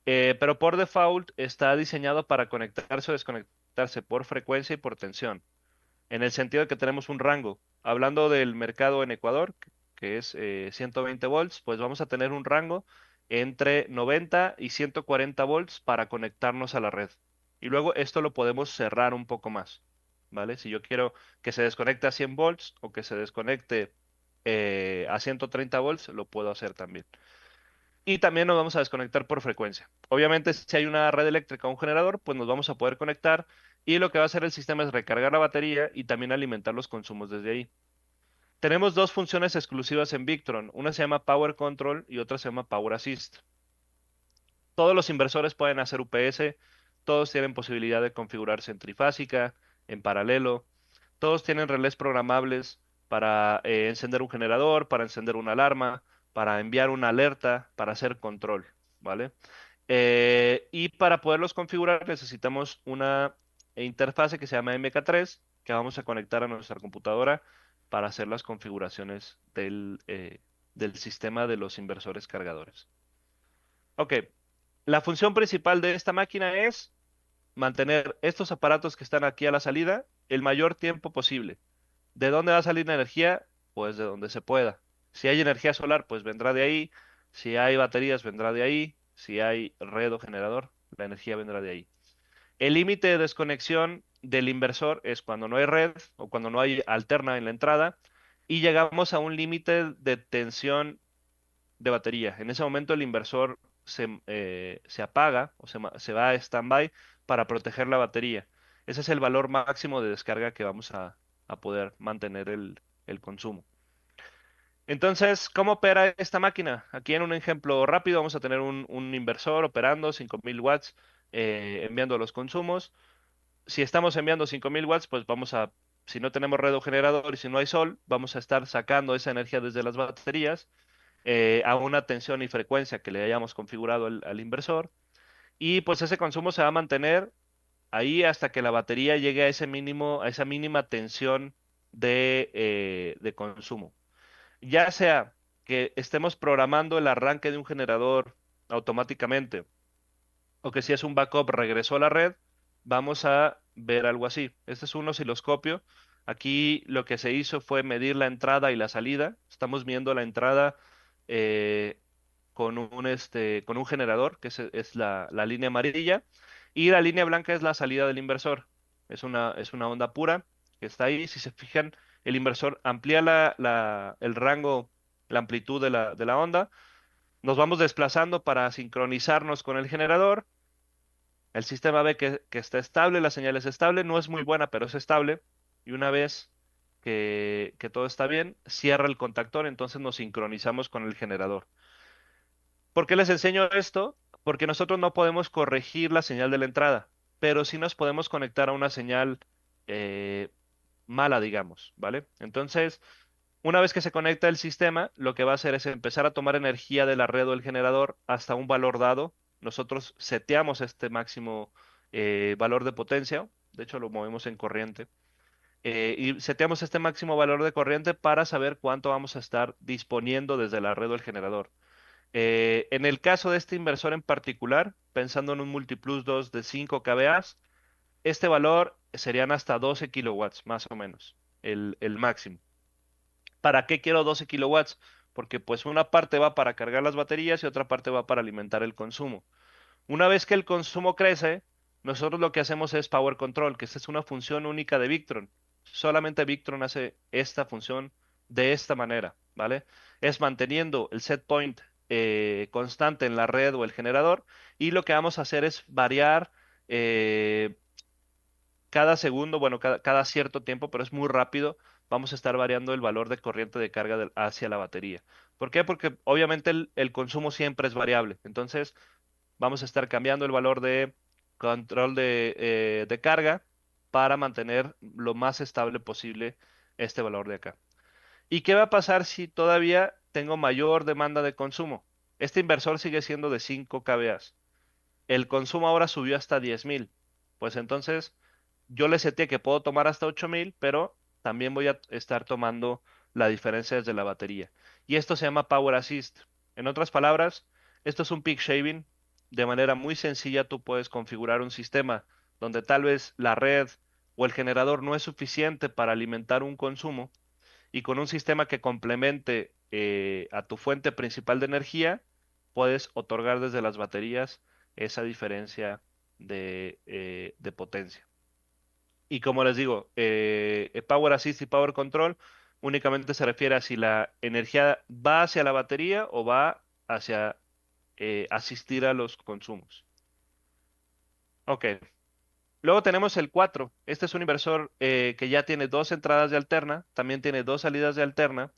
pero por default está diseñado para conectarse o desconectarse por frecuencia y por tensión, en el sentido de que tenemos un rango. Hablando del mercado en Ecuador, que es 120 volts, pues vamos a tener un rango entre 90 y 140 volts para conectarnos a la red. Y luego esto lo podemos cerrar un poco más. ¿vale? Si yo quiero que se desconecte a 100 volts o que se desconecte a 130 volts, lo puedo hacer también. Y también nos vamos a desconectar por frecuencia. Obviamente, si hay una red eléctrica o un generador, pues nos vamos a poder conectar y lo que va a hacer el sistema es recargar la batería y también alimentar los consumos desde ahí. Tenemos dos funciones exclusivas en Victron. Una se llama Power Control y otra se llama Power Assist. Todos los inversores pueden hacer UPS, todos tienen posibilidad de configurarse en trifásica, en paralelo, todos tienen relés programables para encender un generador, para encender una alarma, para enviar una alerta, para hacer control, ¿vale? Y para poderlos configurar necesitamos una interfase que se llama MK3 que vamos a conectar a nuestra computadora para hacer las configuraciones del sistema de los inversores cargadores. Ok, la función principal de esta máquina es mantener estos aparatos que están aquí a la salida el mayor tiempo posible. ¿De dónde va a salir la energía? Pues de donde se pueda. Si hay energía solar, pues vendrá de ahí. Si hay baterías, vendrá de ahí. Si hay red o generador, la energía vendrá de ahí. El límite de desconexión del inversor es cuando no hay red o cuando no hay alterna en la entrada y llegamos a un límite de tensión de batería. En ese momento el inversor se apaga o se va a stand-by para proteger la batería. Ese es el valor máximo de descarga que vamos a poder mantener el consumo. Entonces, ¿cómo opera esta máquina? Aquí en un ejemplo rápido vamos a tener un inversor operando 5000 watts, enviando los consumos. Si estamos enviando 5000 watts, pues si no tenemos red o generador y si no hay sol, vamos a estar sacando esa energía desde las baterías a una tensión y frecuencia que le hayamos configurado al inversor. Y pues ese consumo se va a mantener ahí hasta que la batería llegue a ese mínimo, a esa mínima tensión de consumo. Ya sea que estemos programando el arranque de un generador automáticamente o que si es un backup regresó a la red, vamos a ver algo así. Este es un osciloscopio. Aquí lo que se hizo fue medir la entrada y la salida. Estamos viendo la entrada eh, con un generador, que es la línea amarilla, y la línea blanca es la salida del inversor. Es una onda pura que está ahí. Si se fijan, el inversor amplía el rango, la amplitud de la onda. Nos vamos desplazando para sincronizarnos con el generador. El sistema ve que está estable, la señal es estable, no es muy buena, pero es estable. Y una vez que todo está bien, cierra el contactor, entonces nos sincronizamos con el generador. ¿Por qué les enseño esto? Porque nosotros no podemos corregir la señal de la entrada, pero sí nos podemos conectar a una señal eh, mala, digamos, ¿vale? Entonces, una vez que se conecta el sistema, lo que va a hacer es empezar a tomar energía de la red o el generador hasta un valor dado. Nosotros seteamos este máximo valor de potencia, de hecho lo movemos en corriente, y seteamos este máximo valor de corriente para saber cuánto vamos a estar disponiendo desde la red o el generador. En el caso de este inversor en particular, pensando en un Multiplus 2 de 5 kVA, este valor serían hasta 12 kilowatts, más o menos, el máximo. ¿Para qué quiero 12 kilowatts? Porque pues una parte va para cargar las baterías y otra parte va para alimentar el consumo. Una vez que el consumo crece, nosotros lo que hacemos es Power Control, que esta es una función única de Victron. Solamente Victron hace esta función de esta manera, ¿vale? Es manteniendo el set point constante en la red o el generador y lo que vamos a hacer es variar eh, cada segundo, bueno, cada cierto tiempo, pero es muy rápido, vamos a estar variando el valor de corriente de carga hacia la batería. ¿Por qué? Porque obviamente el consumo siempre es variable. Entonces, vamos a estar cambiando el valor de control de carga para mantener lo más estable posible este valor de acá. ¿Y qué va a pasar si todavía tengo mayor demanda de consumo? Este inversor sigue siendo de 5 kVA. El consumo ahora subió hasta 10,000. Pues entonces yo le seteé que puedo tomar hasta 8,000, pero también voy a estar tomando la diferencia desde la batería. Y esto se llama Power Assist. En otras palabras, esto es un peak shaving. De manera muy sencilla tú puedes configurar un sistema donde tal vez la red o el generador no es suficiente para alimentar un consumo y con un sistema que complemente a tu fuente principal de energía, puedes otorgar desde las baterías esa diferencia de potencia. Y como les digo, Power Assist y Power Control únicamente se refiere a si la energía va hacia la batería o va hacia asistir a los consumos. Ok. Luego tenemos el 4. Este es un inversor que ya tiene dos entradas de alterna, también tiene dos salidas de alterna,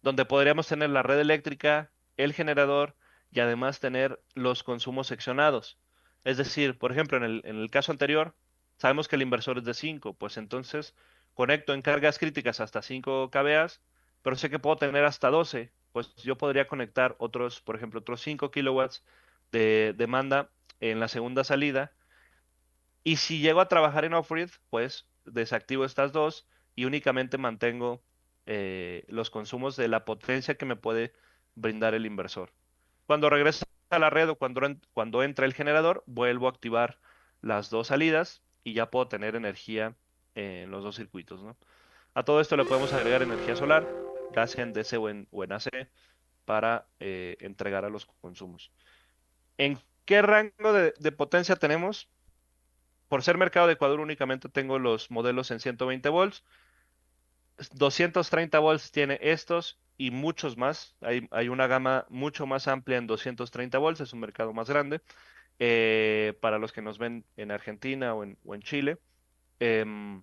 donde podríamos tener la red eléctrica, el generador y además tener los consumos seccionados. Es decir, por ejemplo, en el caso anterior, sabemos que el inversor es de 5, pues entonces conecto en cargas críticas hasta 5 kVA, pero sé que puedo tener hasta 12, pues yo podría conectar otros, por ejemplo, otros 5 kilowatts de demanda en la segunda salida. Y si llego a trabajar en off-grid, pues desactivo estas dos y únicamente mantengo los consumos de la potencia que me puede brindar el inversor. Cuando regresa a la red o cuando entra el generador, vuelvo a activar las dos salidas y ya puedo tener energía en los dos circuitos, ¿no? A todo esto le podemos agregar energía solar, ya sea en DC o en AC, para entregar a los consumos. ¿En qué rango de potencia tenemos? Por ser mercado de Ecuador únicamente tengo los modelos en 120 volts. 230 volts tiene estos y muchos más. Hay una gama mucho más amplia en 230 volts, es un mercado más grande. Para los que nos ven en Argentina o en Chile, em,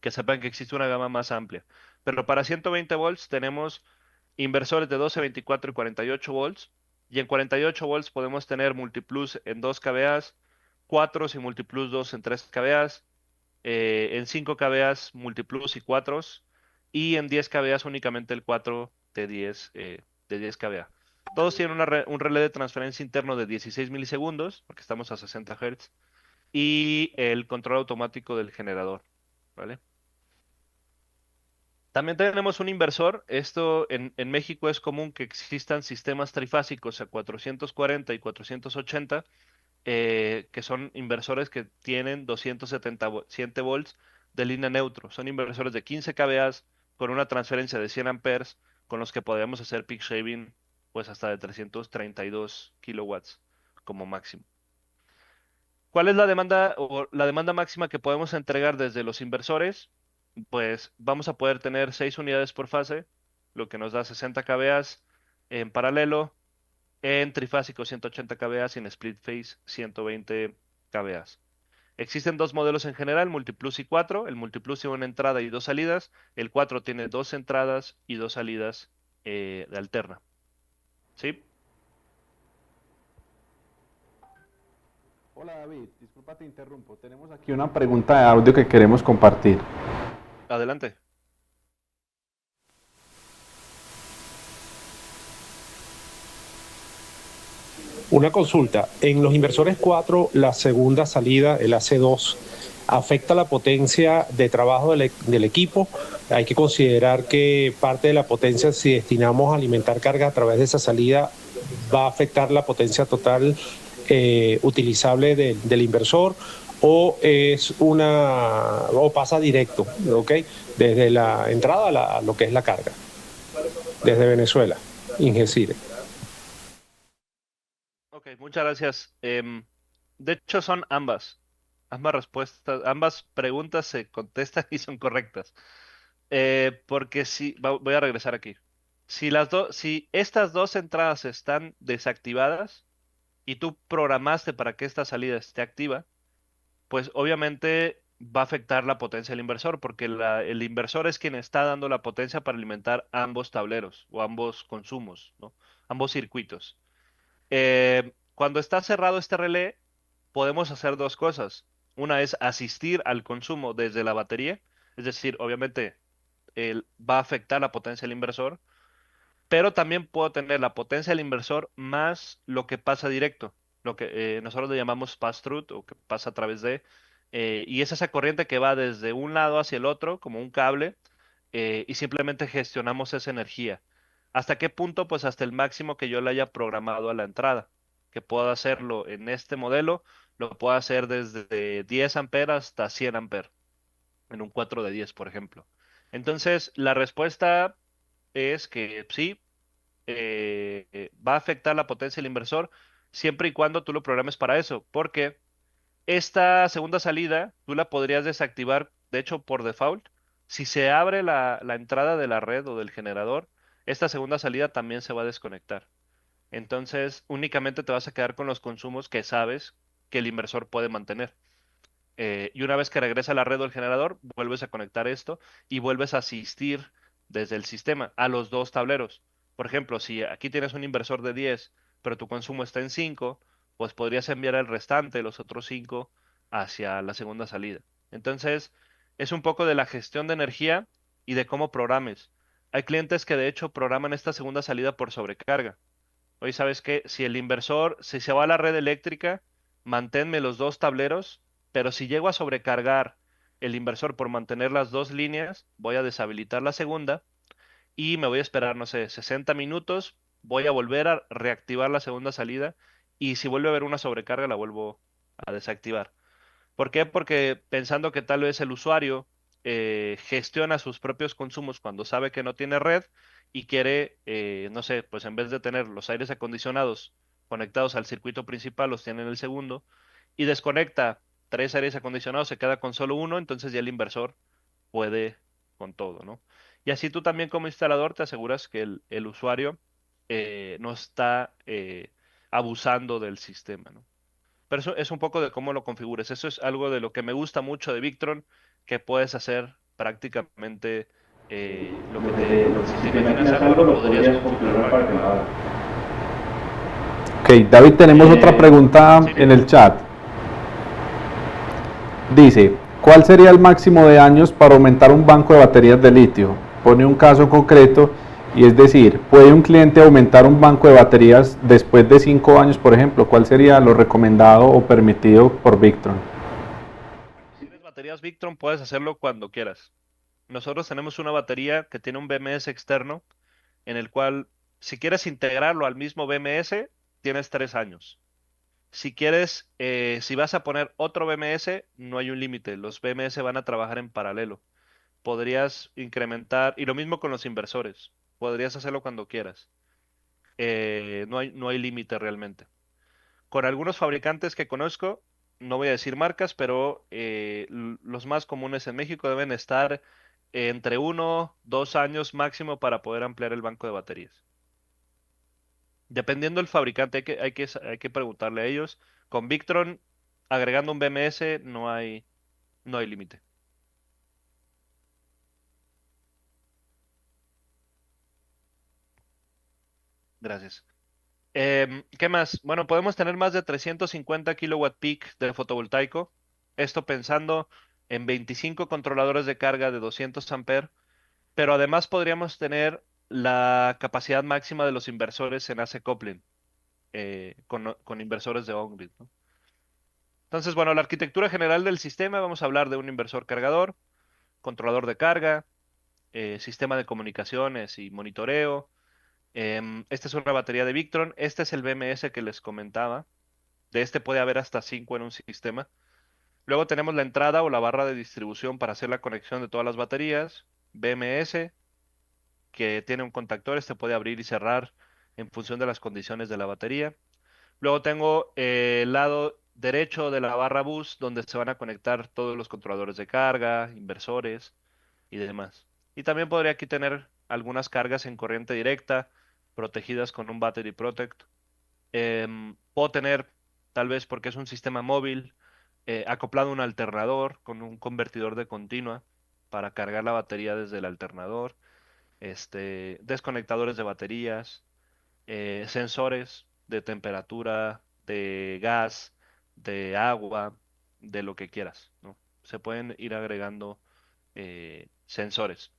que sepan que existe una gama más amplia. Pero para 120 volts tenemos inversores de 12, 24 y 48 volts. Y en 48 volts podemos tener Multiplus en 2 kVA, 4 y Multiplus 2 en 3 kVA, en 5 kVA Multiplus y 4 y en 10 kVA únicamente el 4 de 10 kVA. Todos tienen un relé de transferencia interno de 16 milisegundos, porque estamos a 60 Hz, y el control automático del generador, ¿vale? También tenemos un inversor. Esto en México es común que existan sistemas trifásicos a 440 y 480, que son inversores que tienen 270 volts de línea neutro. Son inversores de 15 kVA con una transferencia de 100 amperes con los que podemos hacer peak shaving pues hasta de 332 kilowatts como máximo. ¿Cuál es la demanda o la demanda máxima que podemos entregar desde los inversores? Pues vamos a poder tener 6 unidades por fase, lo que nos da 60 kVA en paralelo, en trifásico 180 kVA y en split phase 120 kVA. Existen dos modelos en general, Multiplus y 4. El Multiplus tiene una entrada y dos salidas. El 4 tiene dos entradas y dos salidas de alterna. ¿Sí? Hola David, disculpa te interrumpo. Tenemos aquí una pregunta de audio que queremos compartir. Adelante. Una consulta. En los inversores 4, la segunda salida, el AC2, ¿afecta la potencia de trabajo del equipo? Hay que considerar que parte de la potencia, si destinamos a alimentar carga a través de esa salida, va a afectar la potencia total utilizable del inversor, o pasa directo, ¿ok? Desde la entrada a lo que es la carga, desde Venezuela, Ingesire. Ok, muchas gracias. De hecho, son ambas. Ambas respuestas, ambas preguntas se contestan y son correctas. Porque si, voy a regresar aquí. Si estas dos entradas están desactivadas y tú programaste para que esta salida esté activa, pues obviamente va a afectar la potencia del inversor, porque el inversor es quien está dando la potencia para alimentar ambos tableros o ambos consumos, ¿no? Ambos circuitos. Cuando está cerrado este relé, podemos hacer dos cosas. Una es asistir al consumo desde la batería, es decir, obviamente va a afectar la potencia del inversor, pero también puedo tener la potencia del inversor más lo que pasa directo, lo que nosotros le llamamos pass-through o que pasa a través de, y es esa corriente que va desde un lado hacia el otro, como un cable, y simplemente gestionamos esa energía. ¿Hasta qué punto? Pues hasta el máximo que yo le haya programado a la entrada, que puedo hacerlo en este modelo, lo puedo hacer desde 10 amperes hasta 100 amperes, en un 4 de 10, por ejemplo. Entonces, la respuesta es que sí, va a afectar la potencia del inversor siempre y cuando tú lo programes para eso, porque Esta segunda salida, tú la podrías desactivar, de hecho, por default. Si se abre la entrada de la red o del generador, esta segunda salida también se va a desconectar. Entonces, únicamente te vas a quedar con los consumos que sabes que el inversor puede mantener. Y una vez que regresa a la red o el generador, vuelves a conectar esto y vuelves a asistir desde el sistema a los dos tableros. Por ejemplo, si aquí tienes un inversor de 10, pero tu consumo está en 5, pues podrías enviar el restante, los otros 5, hacia la segunda salida. Entonces, es un poco de la gestión de energía y de cómo programes. Hay clientes que de hecho programan esta segunda salida por sobrecarga. Oye, ¿sabes qué? Si el inversor, si se va a la red eléctrica, manténme los dos tableros, pero si llego a sobrecargar el inversor por mantener las dos líneas, voy a deshabilitar la segunda y me voy a esperar, no sé, 60 minutos, voy a volver a reactivar la segunda salida y si vuelve a haber una sobrecarga, la vuelvo a desactivar. ¿Por qué? Porque pensando que tal vez el usuario gestiona sus propios consumos cuando sabe que no tiene red y quiere, no sé, pues en vez de tener los aires acondicionados conectados al circuito principal, los tiene en el segundo y desconecta tres aires acondicionados, se queda con solo uno, entonces ya el inversor puede con todo, ¿no? Y así tú también como instalador te aseguras que el usuario no está abusando del sistema, ¿no? Pero eso es un poco de cómo lo configures. Eso es algo de lo que me gusta mucho de Victron, que puedes hacer prácticamente si te imaginas algo, lo podrías configurar para que lo haga. Ok, David, tenemos otra pregunta Sí, en el chat. Dice, ¿cuál sería el máximo de años para aumentar un banco de baterías de litio? Pone un caso concreto y es decir, ¿puede un cliente aumentar un banco de baterías después de 5 años, por ejemplo? ¿Cuál sería lo recomendado o permitido por Victron? si tienes baterías Victron, puedes hacerlo cuando quieras. Nosotros tenemos una batería que tiene un BMS externo, en el cual, si quieres integrarlo al mismo BMS, tienes 3 años. Si quieres, si vas a poner otro BMS, no hay un límite. Los BMS van a trabajar en paralelo. Podrías incrementar, y lo mismo con los inversores. Podrías hacerlo cuando quieras. No hay límite realmente. Con algunos fabricantes que conozco, no voy a decir marcas, pero los más comunes en México deben estar entre 1, 2 años máximo para poder ampliar el banco de baterías. Dependiendo del fabricante, hay que preguntarle a ellos. Con Victron, agregando un BMS, no hay límite. Gracias. ¿Qué más? Bueno, podemos tener más de 350 kilowatt peak de fotovoltaico. Esto pensando en 25 controladores de carga de 200 amperes, pero además podríamos tener la capacidad máxima de los inversores en AC coupling con inversores de on-grid, ¿no? Entonces, bueno, la arquitectura general del sistema, vamos a hablar de un inversor cargador, controlador de carga, sistema de comunicaciones y monitoreo. Esta es una batería de Victron. Este es el BMS que les comentaba. De este puede haber hasta 5 en un sistema. Luego tenemos la entrada o la barra de distribución para hacer la conexión de todas las baterías. BMS, que tiene un contactor. Este puede abrir y cerrar en función de las condiciones de la batería. Luego tengo el lado derecho de la barra bus, donde se van a conectar todos los controladores de carga, inversores y demás. Y también podría aquí tener algunas cargas en corriente directa, protegidas con un Battery Protect. Puedo tener, tal vez porque es un sistema móvil, acoplado un alternador con un convertidor de continua para cargar la batería desde el alternador, desconectadores de baterías, sensores de temperatura, de gas, de agua, de lo que quieras, ¿no? Se pueden ir agregando sensores.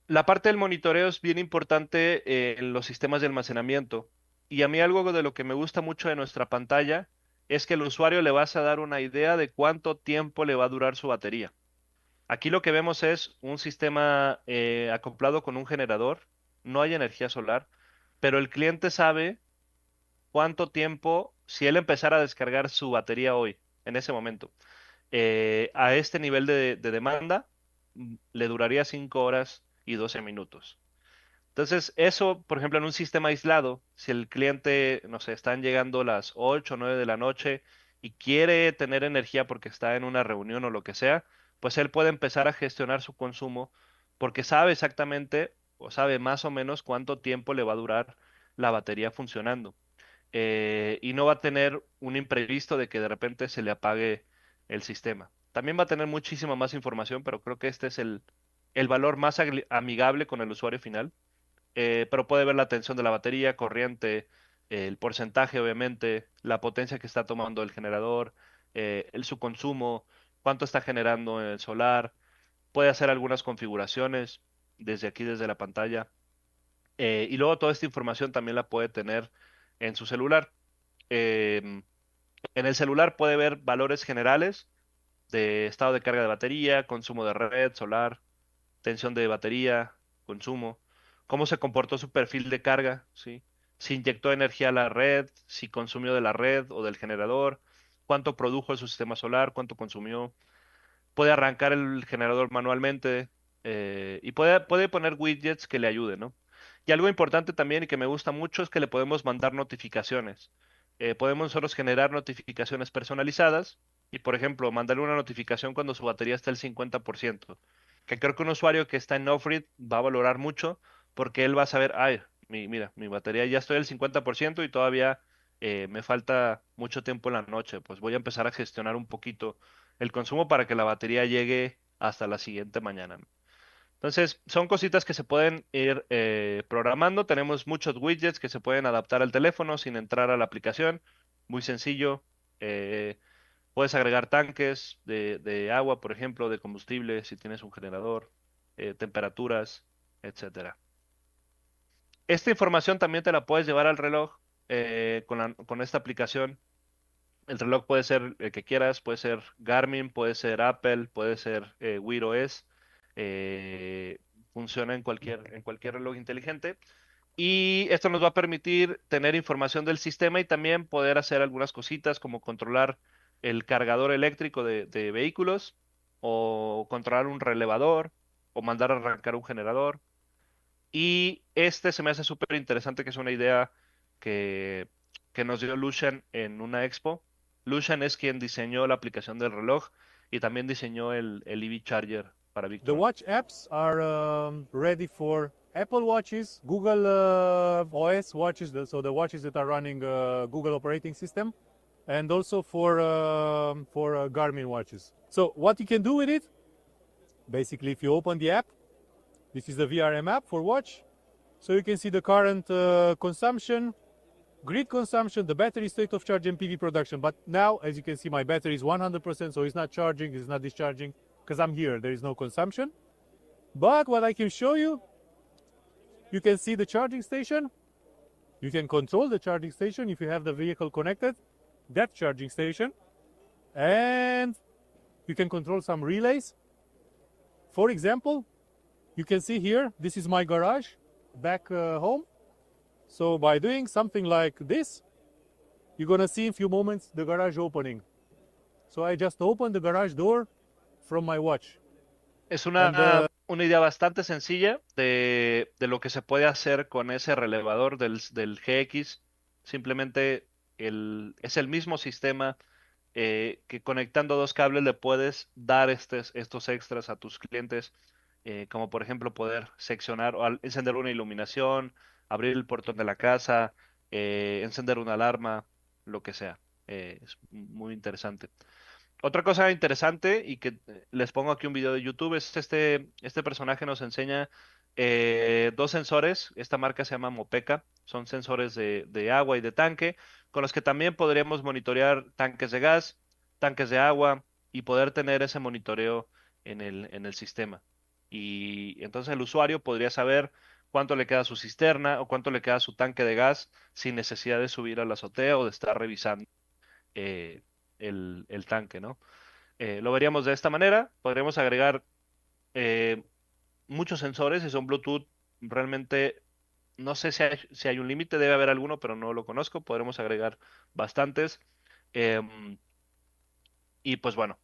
La parte del monitoreo es bien importante en los sistemas de almacenamiento. Y a mí algo de lo que me gusta mucho de nuestra pantalla es que al usuario le vas a dar una idea de cuánto tiempo le va a durar su batería. Aquí lo que vemos es un sistema acoplado con un generador. No hay energía solar, pero el cliente sabe cuánto tiempo, si él empezara a descargar su batería hoy, en ese momento, a este nivel de demanda, le duraría 5 horas y 12 minutos. Entonces, eso, por ejemplo, en un sistema aislado, si el cliente, no sé, están llegando las 8 o 9 de la noche y quiere tener energía porque está en una reunión o lo que sea, pues él puede empezar a gestionar su consumo porque sabe exactamente o sabe más o menos cuánto tiempo le va a durar la batería funcionando. Y no va a tener un imprevisto de que de repente se le apague el sistema. También va a tener muchísima más información, pero creo que este es el valor más amigable con el usuario final. Pero puede ver la tensión de la batería, corriente, el porcentaje, obviamente, la potencia que está tomando el generador, su consumo, cuánto está generando en el solar. Puede hacer algunas configuraciones desde aquí, desde la pantalla. Y luego toda esta información también la puede tener en su celular. Em, en el celular puede ver valores generales de estado de carga de batería, consumo de red, solar, tensión de batería, consumo, cómo se comportó su perfil de carga, ¿sí? Si inyectó energía a la red, si consumió de la red o del generador, cuánto produjo de su sistema solar, cuánto consumió. Puede arrancar el generador manualmente, y puede poner widgets que le ayuden, ¿no? Y algo importante también y que me gusta mucho es que le podemos mandar notificaciones. Podemos nosotros generar notificaciones personalizadas y, por ejemplo, mandarle una notificación cuando su batería está al 50%, que creo que un usuario que está en off-grid va a valorar mucho porque él va a saber, ay, mira, mi batería ya estoy al 50% y todavía me falta mucho tiempo en la noche, pues voy a empezar a gestionar un poquito el consumo para que la batería llegue hasta la siguiente mañana, ¿no? Entonces, son cositas que se pueden ir programando. Tenemos muchos widgets que se pueden adaptar al teléfono sin entrar a la aplicación. Muy sencillo. Eh, Puedes agregar tanques de agua, por ejemplo, de combustible, si tienes un generador, temperaturas, etcétera. Esta información también te la puedes llevar al reloj con esta aplicación. El reloj puede ser el que quieras, puede ser Garmin, puede ser Apple, puede ser Wear OS. eh, Funciona en cualquier reloj inteligente. Y esto nos va a permitir tener información del sistema y también poder hacer algunas cositas como controlar el cargador eléctrico de vehículos o controlar un relevador o mandar a arrancar un generador. Y este se me hace súper interesante, que es una idea que, que nos dio Lucian en una expo. Lucian es quien diseñó la aplicación del reloj y también diseñó el EV Charger para The Victron. watch apps are ready for Apple watches, Google OS watches, so the watches that are running Google operating system, and also for Garmin watches. So what you can do with it, basically, if you open the app, this is the VRM app for watch, so you can see the current consumption, grid consumption, the battery state of charge, and PV production. But now, as you can see, my battery is 100%, so it's not charging, it's not discharging, because I'm here, there is no consumption. But what I can show you, you can see the charging station. You can control the charging station if you have the vehicle connected, that charging station. And you can control some relays. For example, you can see here, this is my garage back home. So by doing something like this, you're gonna see in a few moments the garage opening. So I just opened the garage door from my watch. Es And una idea bastante sencilla de lo que se puede hacer con ese relevador del GX. Simplemente es el mismo sistema que conectando dos cables le puedes dar estos extras a tus clientes, como por ejemplo poder seccionar o encender una iluminación, abrir el portón de la casa, encender una alarma, lo que sea. Es muy interesante. Otra cosa interesante y que les pongo aquí un video de YouTube es este personaje nos enseña dos sensores. Esta marca se llama Mopeca. Son sensores de agua y de tanque con los que también podríamos monitorear tanques de gas, tanques de agua y poder tener ese monitoreo en el sistema. Y entonces el usuario podría saber cuánto le queda a su cisterna o cuánto le queda a su tanque de gas sin necesidad de subir a la azotea o de estar revisando eh, el tanque, ¿no? Lo veríamos de esta manera. Podríamos agregar eh, muchos sensores. Si son Bluetooth, realmente no sé si hay un límite, debe haber alguno, pero no lo conozco. Podremos agregar bastantes. Em, y pues bueno,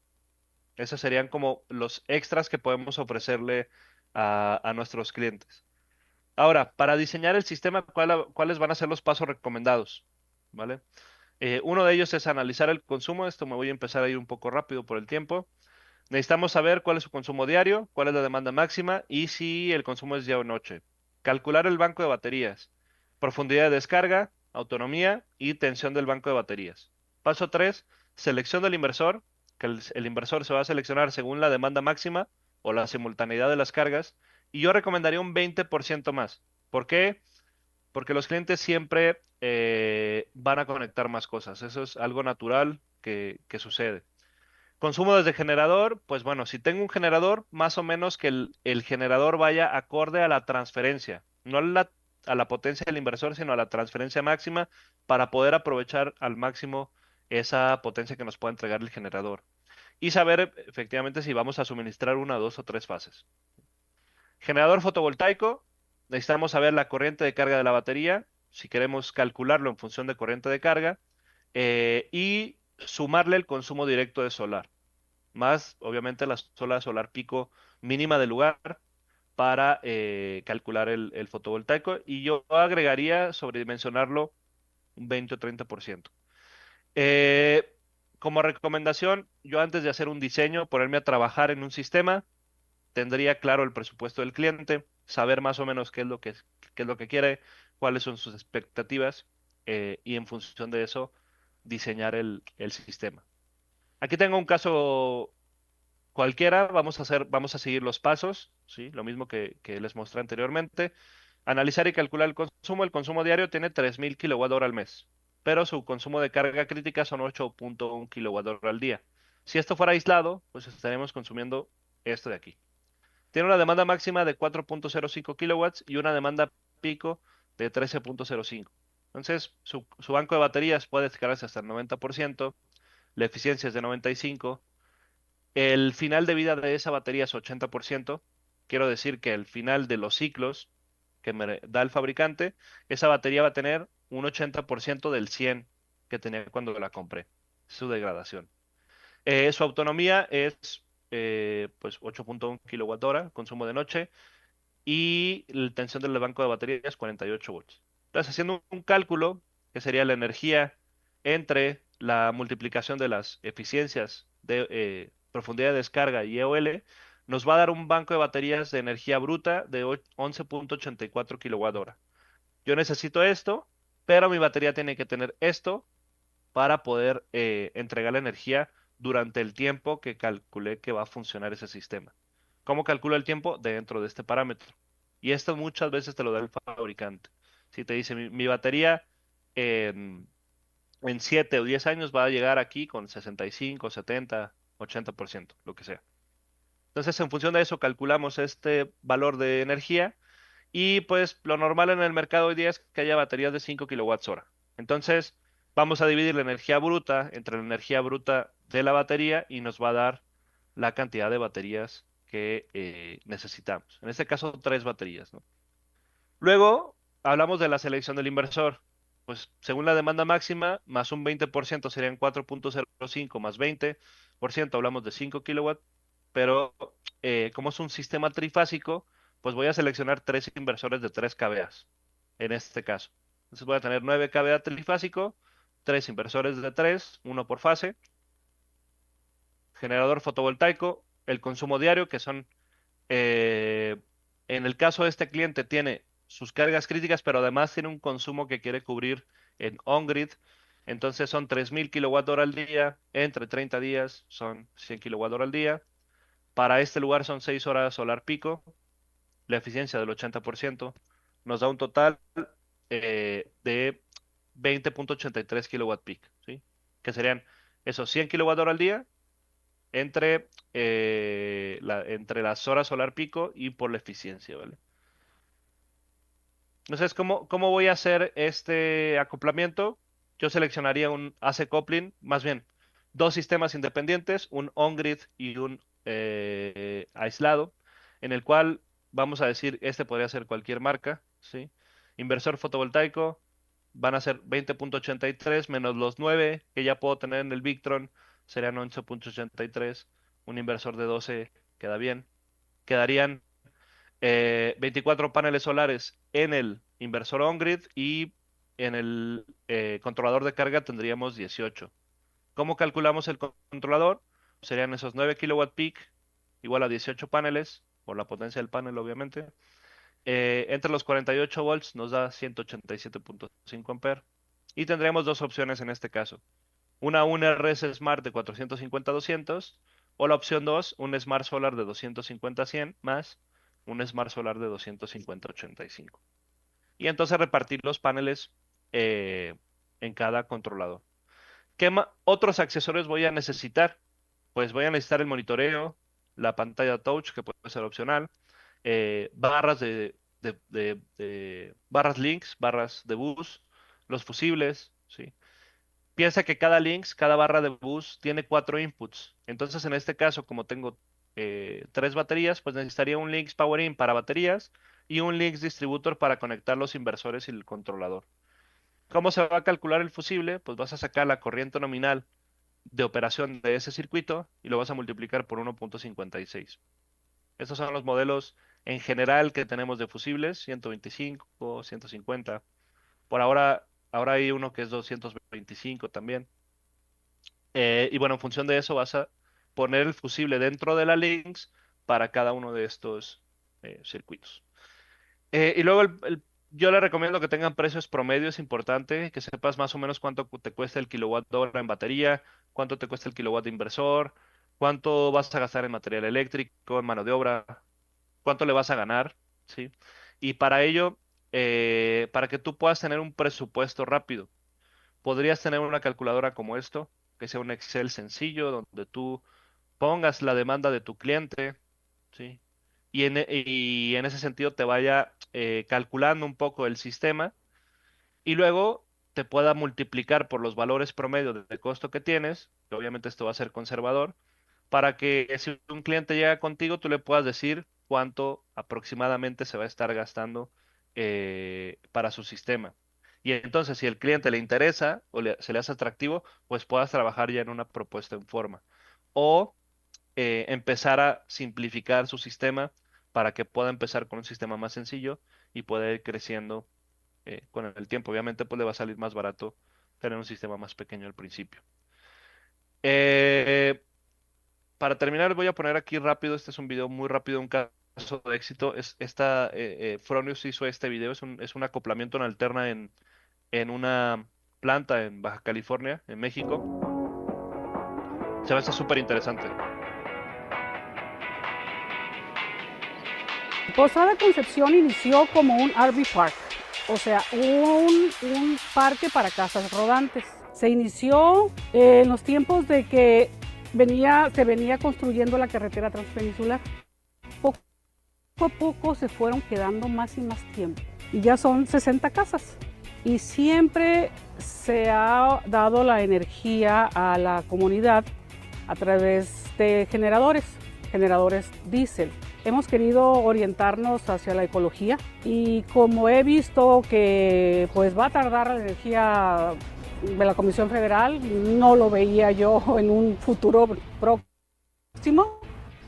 esos serían como los extras que podemos ofrecerle a nuestros clientes. Ahora, para diseñar el sistema, ¿cuáles van a ser los pasos recomendados? ¿Vale? Uno de ellos es analizar el consumo. Esto me voy a empezar a ir un poco rápido por el tiempo. Necesitamos saber cuál es su consumo diario, cuál es la demanda máxima y si el consumo es día o noche. Calcular el banco de baterías, profundidad de descarga, autonomía y tensión del banco de baterías. Paso 3, selección del inversor, que el inversor se va a seleccionar según la demanda máxima o la simultaneidad de las cargas. Y yo recomendaría un 20% más. ¿Por qué? Porque los clientes siempre van a conectar más cosas. Eso es algo natural que sucede. Consumo desde generador, pues bueno, si tengo un generador, más o menos que el generador vaya acorde a la transferencia, no a la potencia del inversor, sino a la transferencia máxima para poder aprovechar al máximo esa potencia que nos puede entregar el generador. Y saber efectivamente si vamos a suministrar una, dos o tres fases. Generador fotovoltaico, necesitamos saber la corriente de carga de la batería, si queremos calcularlo en función de corriente de carga, y sumarle el consumo directo de solar más obviamente la sola solar pico mínima del lugar para calcular el fotovoltaico y yo agregaría sobredimensionarlo un 20 o 30%. Eh, Como recomendación, yo antes de hacer un diseño, ponerme a trabajar en un sistema, tendría claro el presupuesto del cliente, saber más o menos qué es lo que quiere, cuáles son sus expectativas y en función de eso diseñar el sistema. Aquí tengo un caso cualquiera, vamos a seguir los pasos, ¿sí? Lo mismo que les mostré anteriormente. Analizar y calcular el consumo. El consumo diario tiene 3000 kWh al mes, pero su consumo de carga crítica son 8.1 kWh al día. Si esto fuera aislado, pues estaremos consumiendo esto de aquí. Tiene una demanda máxima de 4.05 kilowatts y una demanda pico de 13.05. Entonces, su banco de baterías puede descargarse hasta el 90%, la eficiencia es de 95%. El final de vida de esa batería es 80%. Quiero decir que el final de los ciclos que me da el fabricante, esa batería va a tener un 80% del 100 que tenía cuando la compré. Su degradación. Su autonomía es pues 8.1 kWh, consumo de noche, y la tensión del banco de batería es 48 volts. Entonces, haciendo un cálculo, que sería la energía entre la multiplicación de las eficiencias de profundidad de descarga y EOL, nos va a dar un banco de baterías de energía bruta de 11.84 kWh. Yo necesito esto, pero mi batería tiene que tener esto para poder entregar la energía durante el tiempo que calculé que va a funcionar ese sistema. ¿Cómo calculo el tiempo? Dentro de este parámetro. Y esto muchas veces te lo da el fabricante. Si te dice mi batería en, en 7 o 10 años va a llegar aquí con 65, 70, 80%, lo que sea. Entonces, en función de eso, calculamos este valor de energía y pues lo normal en el mercado hoy día es que haya baterías de 5 kilowatts hora. Entonces, vamos a dividir la energía bruta entre la energía bruta de la batería y nos va a dar la cantidad de baterías que necesitamos. En este caso, tres baterías, ¿no? Luego, hablamos de la selección del inversor. Pues según la demanda máxima, más un 20% serían 4.05 más 20%, hablamos de 5 kilowatts, pero como es un sistema trifásico, pues voy a seleccionar tres inversores de 3 kVA en este caso. Entonces voy a tener 9 kVA trifásico, tres inversores de 3, uno por fase, generador fotovoltaico, el consumo diario, que son eh, en el caso de este cliente tiene sus cargas críticas, pero además tiene un consumo que quiere cubrir en on-grid. Entonces son 3000 kWh al día, entre 30 días son 100 kWh al día. Para este lugar son 6 horas solar pico, la eficiencia del 80%. Nos da un total de 20.83 kW peak, ¿sí? Que serían esos 100 kWh al día entre las horas solar pico y por la eficiencia, ¿vale? Entonces, ¿cómo voy a hacer este acoplamiento? Yo seleccionaría un AC coupling, más bien, dos sistemas independientes, un on-grid y un aislado, en el cual vamos a decir, este podría ser cualquier marca, ¿sí? Inversor fotovoltaico, van a ser 20.83 menos los 9 que ya puedo tener en el Victron, serían 11.83. Un inversor de 12 queda bien. Quedarían 24 paneles solares en el inversor on-grid y en el controlador de carga tendríamos 18. ¿Cómo calculamos el controlador? Serían esos 9 kilowatt peak igual a 18 paneles, por la potencia del panel obviamente. Entre los 48 volts nos da 187.5 amperes. Y tendremos dos opciones en este caso. Un RS Smart de 450-200 o la opción 2, un Smart Solar de 250-100 más un Smart Solar de 250-85. Y entonces repartir los paneles en cada controlador. ¿Qué otros accesorios voy a necesitar? Pues voy a necesitar el monitoreo, la pantalla touch, que puede ser opcional, barras barras links, barras de bus, los fusibles, ¿sí? Piensa que cada barra de bus tiene 4 inputs. Entonces, en este caso, como tengo 3 baterías, pues necesitaría un Links Power In para baterías y un Links Distributor para conectar los inversores y el controlador. ¿Cómo se va a calcular el fusible? Pues vas a sacar la corriente nominal de operación de ese circuito y lo vas a multiplicar por 1.56. Estos son los modelos en general que tenemos de fusibles, 125, 150. Por ahora hay uno que es 225 también. Y bueno, en función de eso vas a poner el fusible dentro de la Links para cada uno de estos circuitos. Y luego yo le recomiendo que tengan precios promedio, es importante que sepas más o menos cuánto te cuesta el kilowatt hora en batería, cuánto te cuesta el kilowatt de inversor, cuánto vas a gastar en material eléctrico, en mano de obra, cuánto le vas a ganar, ¿sí? Y para ello, para que tú puedas tener un presupuesto rápido, podrías tener una calculadora como esto, que sea un Excel sencillo, donde tú pongas la demanda de tu cliente, ¿sí? Y en ese sentido te vaya calculando un poco el sistema y luego te pueda multiplicar por los valores promedio de costo que tienes, que obviamente esto va a ser conservador, para que si un cliente llega contigo, tú le puedas decir cuánto aproximadamente se va a estar gastando para su sistema. Y entonces, si el cliente le interesa o se le hace atractivo, pues puedas trabajar ya en una propuesta en forma. O empezar a simplificar su sistema para que pueda empezar con un sistema más sencillo y pueda ir creciendo con el tiempo. Obviamente, pues le va a salir más barato tener un sistema más pequeño al principio. Eh, para terminar, voy a poner aquí rápido, este es un video muy rápido, un caso de éxito. Fronius hizo este video, es un acoplamiento en alterna en una planta en Baja California, en México. Se ve súper interesante. Posada Concepción inició como un RV Park, o sea, un parque para casas rodantes. Se inició en los tiempos de que se venía construyendo la carretera transpeninsular. Poco a poco se fueron quedando más y más tiempo y ya son 60 casas. Y siempre se ha dado la energía a la comunidad a través de generadores diésel. Hemos querido orientarnos hacia la ecología y como he visto que pues va a tardar la energía de la Comisión Federal, no lo veía yo en un futuro próximo.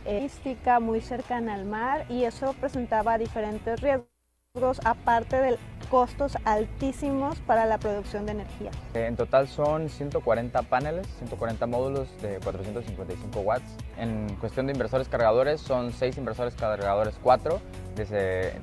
Turística muy cercana al mar y eso presentaba diferentes riesgos aparte de costos altísimos para la producción de energía. En total son 140 paneles, 140 módulos de 455 watts. En cuestión de inversores cargadores son 6 inversores cargadores 4,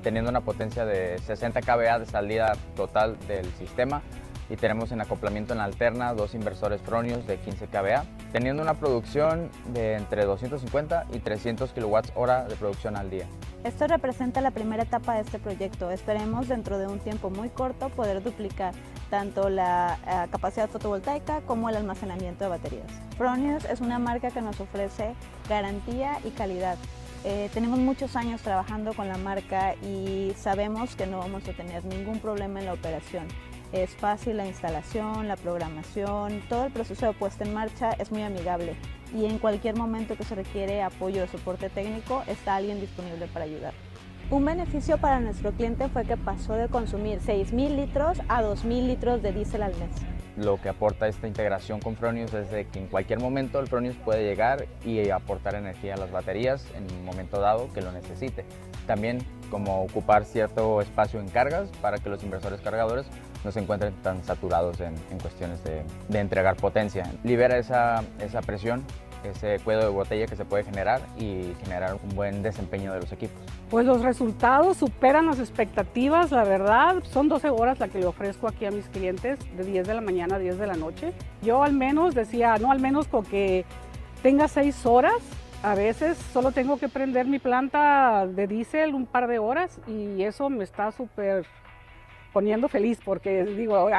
teniendo una potencia de 60 kVA de salida total del sistema. Y tenemos en acoplamiento en alterna 2 inversores Fronius de 15 kVA, teniendo una producción de entre 250 y 300 kWh de producción al día. Esto representa la primera etapa de este proyecto. Esperemos dentro de un tiempo muy corto poder duplicar tanto la capacidad fotovoltaica como el almacenamiento de baterías. Fronius es una marca que nos ofrece garantía y calidad. Tenemos muchos años trabajando con la marca y sabemos que no vamos a tener ningún problema en la operación. Es fácil la instalación, la programación, todo el proceso de puesta en marcha es muy amigable y en cualquier momento que se requiere apoyo de soporte técnico está alguien disponible para ayudar. Un beneficio para nuestro cliente fue que pasó de consumir 6.000 litros a 2.000 litros de diésel al mes. Lo que aporta esta integración con Fronius es de que en cualquier momento el Fronius puede llegar y aportar energía a las baterías en un momento dado que lo necesite. También como ocupar cierto espacio en cargas para que los inversores cargadores no se encuentren tan saturados en cuestiones de entregar potencia. Libera esa presión, ese cuello de botella que se puede generar y generar un buen desempeño de los equipos. Pues los resultados superan las expectativas, la verdad. Son 12 horas la que le ofrezco aquí a mis clientes, de 10 de la mañana a 10 de la noche. Yo al menos decía, no, al menos con que tenga 6 horas. A veces solo tengo que prender mi planta de diésel un par de horas y eso me está súper poniendo feliz porque digo,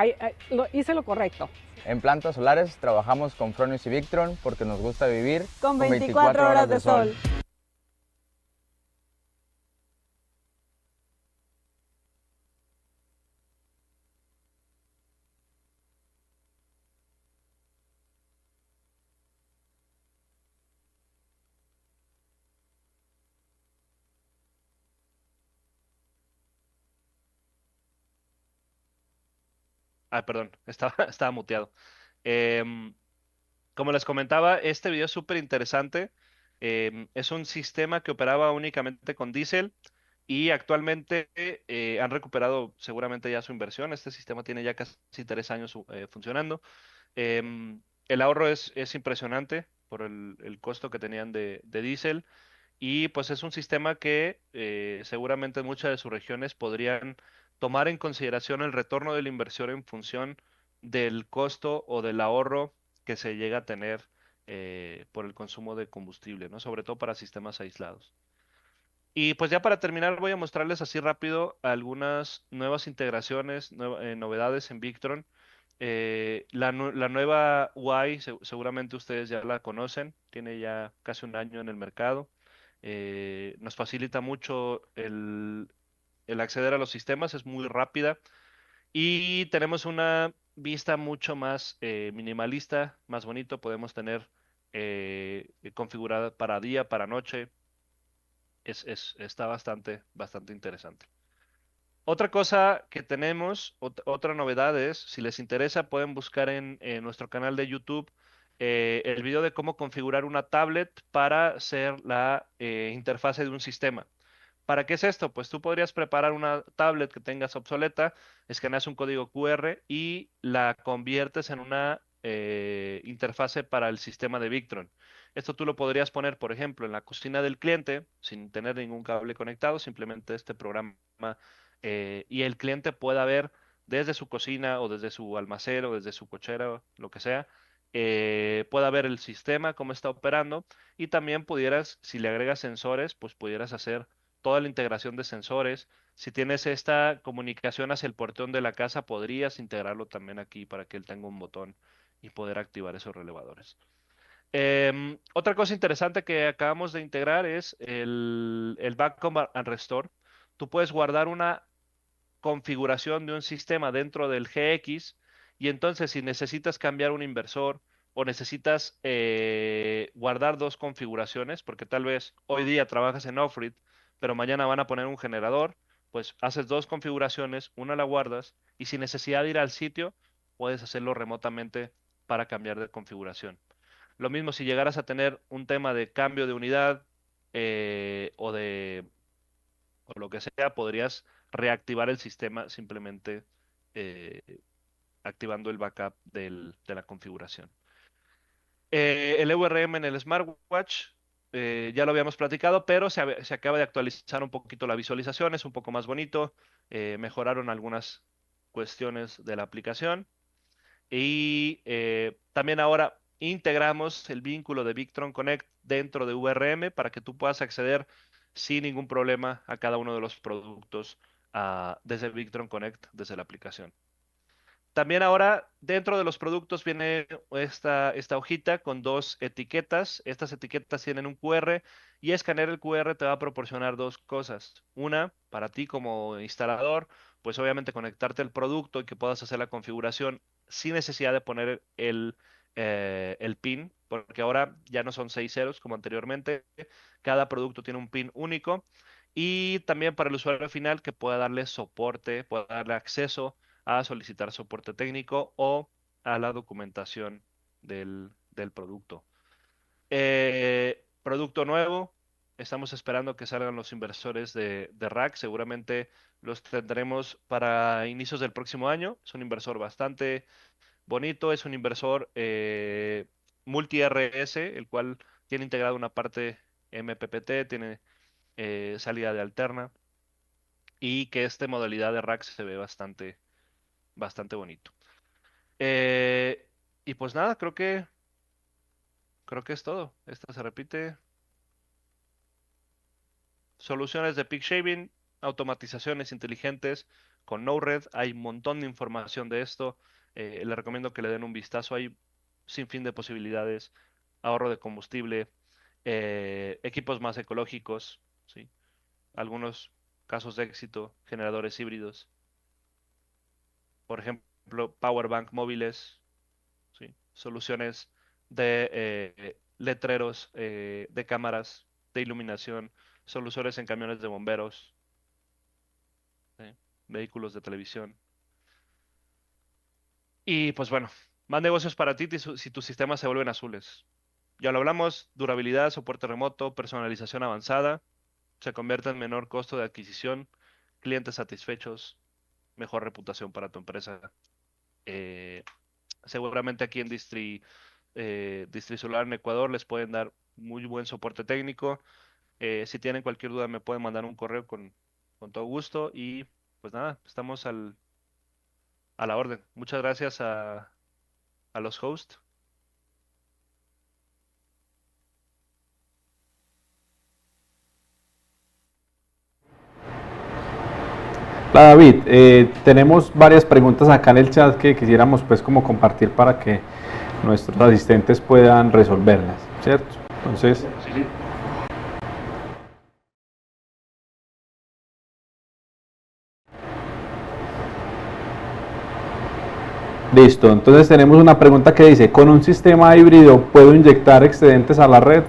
hice lo correcto. En plantas solares trabajamos con Fronius y Victron porque nos gusta vivir con 24 horas de sol. Ah, perdón, estaba muteado. Como les comentaba, este video es súper interesante. Es un sistema que operaba únicamente con diésel y actualmente han recuperado seguramente ya su inversión. Este sistema tiene ya casi 3 años funcionando. El ahorro es impresionante por el costo que tenían de diésel y pues es un sistema que seguramente en muchas de sus regiones podrían tomar en consideración el retorno de la inversión en función del costo o del ahorro que se llega a tener por el consumo de combustible, ¿no? Sobre todo para sistemas aislados. Y pues ya para terminar voy a mostrarles así rápido algunas nuevas integraciones, novedades en Victron. La nueva UI seguramente ustedes ya la conocen, tiene ya casi un año en el mercado. Nos facilita mucho el acceder a los sistemas, es muy rápida y tenemos una vista mucho más minimalista, más bonito. Podemos tener configurada para día, para noche. Está bastante interesante. Otra cosa que tenemos, otra novedad es, si les interesa, pueden buscar en nuestro canal de YouTube el video de cómo configurar una tablet para ser la interfase de un sistema. ¿Para qué es esto? Pues tú podrías preparar una tablet que tengas obsoleta, escaneas un código QR y la conviertes en una interfase para el sistema de Victron. Esto tú lo podrías poner, por ejemplo, en la cocina del cliente sin tener ningún cable conectado, simplemente este programa y el cliente pueda ver desde su cocina o desde su almacén o desde su cochera, lo que sea, pueda ver el sistema, cómo está operando y también pudieras, si le agregas sensores, pues pudieras hacer toda la integración de sensores. Si tienes esta comunicación hacia el portón de la casa, podrías integrarlo también aquí para que él tenga un botón y poder activar esos relevadores. Otra cosa interesante que acabamos de integrar es el Backup and Restore. Tú puedes guardar una configuración de un sistema dentro del GX y entonces si necesitas cambiar un inversor o necesitas guardar dos configuraciones, porque tal vez hoy día trabajas en off-grid, pero mañana van a poner un generador, pues haces dos configuraciones, una la guardas y sin necesidad de ir al sitio, puedes hacerlo remotamente para cambiar de configuración. Lo mismo si llegaras a tener un tema de cambio de unidad o lo que sea, podrías reactivar el sistema simplemente eh, activando el backup de la configuración. El EURM en el smartwatch, ya lo habíamos platicado, pero se acaba de actualizar un poquito la visualización, es un poco más bonito, mejoraron algunas cuestiones de la aplicación y también ahora integramos el vínculo de Victron Connect dentro de VRM para que tú puedas acceder sin ningún problema a cada uno de los productos desde Victron Connect, desde la aplicación. También ahora dentro de los productos viene esta hojita con dos etiquetas. Estas etiquetas tienen un QR y escanear el QR te va a proporcionar dos cosas. Una, para ti como instalador, pues obviamente conectarte al producto y que puedas hacer la configuración sin necesidad de poner el PIN, porque ahora ya no son 6 ceros como anteriormente. Cada producto tiene un PIN único. Y también para el usuario final que pueda darle soporte, pueda darle acceso a solicitar soporte técnico o a la documentación del producto. Producto nuevo, Estamos esperando que salgan los inversores de rack. Seguramente los tendremos para inicios del próximo año. Es un inversor bastante bonito. Es un inversor multi-RS, el cual tiene integrado una parte MPPT, tiene salida de alterna y que esta modalidad de rack se ve bastante bonito. Y pues nada, creo que es todo. Esta se repite. Soluciones de peak shaving, automatizaciones inteligentes con Node-RED. Hay un montón de información de esto. Les recomiendo que le den un vistazo. Hay sin fin de posibilidades. Ahorro de combustible, equipos más ecológicos, ¿sí? Algunos casos de éxito, generadores híbridos. Por ejemplo, power bank móviles, ¿sí? Soluciones de letreros, de cámaras, de iluminación, soluciones en camiones de bomberos, ¿sí? Vehículos de televisión. Y pues bueno, más negocios para ti si tus sistemas se vuelven azules. Ya lo hablamos, durabilidad, soporte remoto, personalización avanzada, se convierte en menor costo de adquisición, clientes satisfechos, mejor reputación para tu empresa. Seguramente aquí en Distri Solar en Ecuador les pueden dar muy buen soporte técnico. Si tienen cualquier duda me pueden mandar un correo con todo gusto y pues nada, estamos a la orden. Muchas gracias a los hosts. Hola David, tenemos varias preguntas acá en el chat que quisiéramos pues como compartir para que nuestros asistentes puedan resolverlas, ¿cierto? Entonces, Sí. listo. Entonces tenemos una pregunta que dice, ¿con un sistema híbrido puedo inyectar excedentes a la red?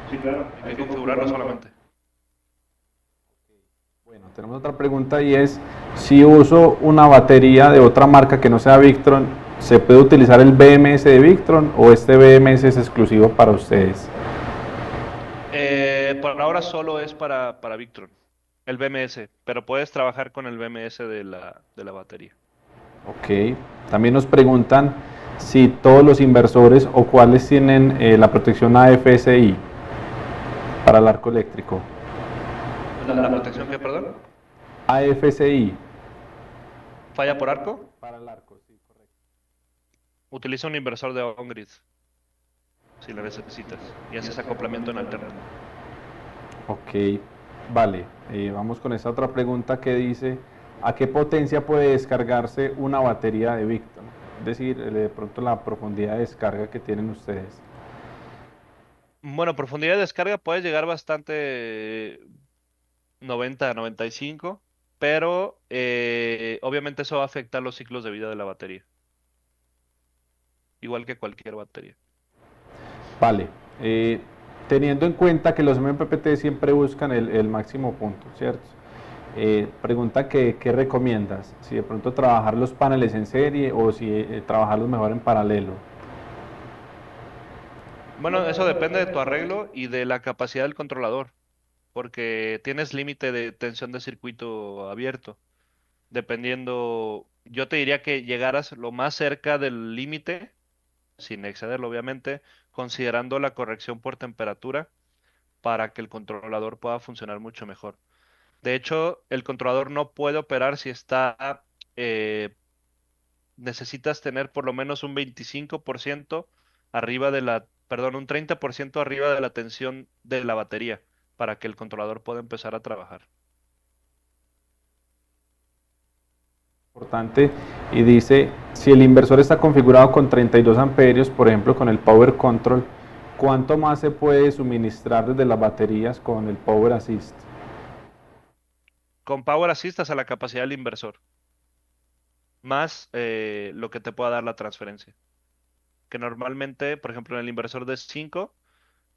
Sí, claro. Hay que configurarlo solamente. Bueno, tenemos otra pregunta y es, si uso una batería de otra marca que no sea Victron, ¿se puede utilizar el BMS de Victron o este BMS es exclusivo para ustedes? Por ahora solo es para Victron, el BMS, pero puedes trabajar con el BMS de la batería. Ok, también nos preguntan si todos los inversores o cuáles tienen la protección AFSI para el arco eléctrico. ¿La protección qué, perdón? AFSI. ¿Falla por arco? Para el arco, sí, correcto. Utiliza un inversor de on-grid si lo necesitas y haces acoplamiento en alterno. Ok, vale. Vamos con esta otra pregunta que dice, ¿a qué potencia puede descargarse una batería de Victron? Es decir, de pronto la profundidad de descarga que tienen ustedes. Bueno, profundidad de descarga puede llegar bastante 90 a 95, pero obviamente eso va a afectar los ciclos de vida de la batería. Igual que cualquier batería. Vale. Teniendo en cuenta que los MPPT siempre buscan el máximo punto, ¿cierto? Pregunta que, ¿qué recomiendas? Si de pronto trabajar los paneles en serie o si trabajarlos mejor en paralelo. Bueno, eso depende de tu arreglo y de la capacidad del controlador, porque tienes límite de tensión de circuito abierto. Dependiendo, yo te diría que llegaras lo más cerca del límite, sin excederlo obviamente, considerando la corrección por temperatura para que el controlador pueda funcionar mucho mejor. De hecho, el controlador no puede operar si está, necesitas tener por lo menos un 25% arriba de un 30% arriba de la tensión de la batería para que el controlador pueda empezar a trabajar. Importante, y dice, si el inversor está configurado con 32 amperios, por ejemplo con el Power Control, ¿cuánto más se puede suministrar desde las baterías con el Power Assist? Con Power Assist a la capacidad del inversor, más lo que te pueda dar la transferencia. Que normalmente, por ejemplo, en el inversor de 5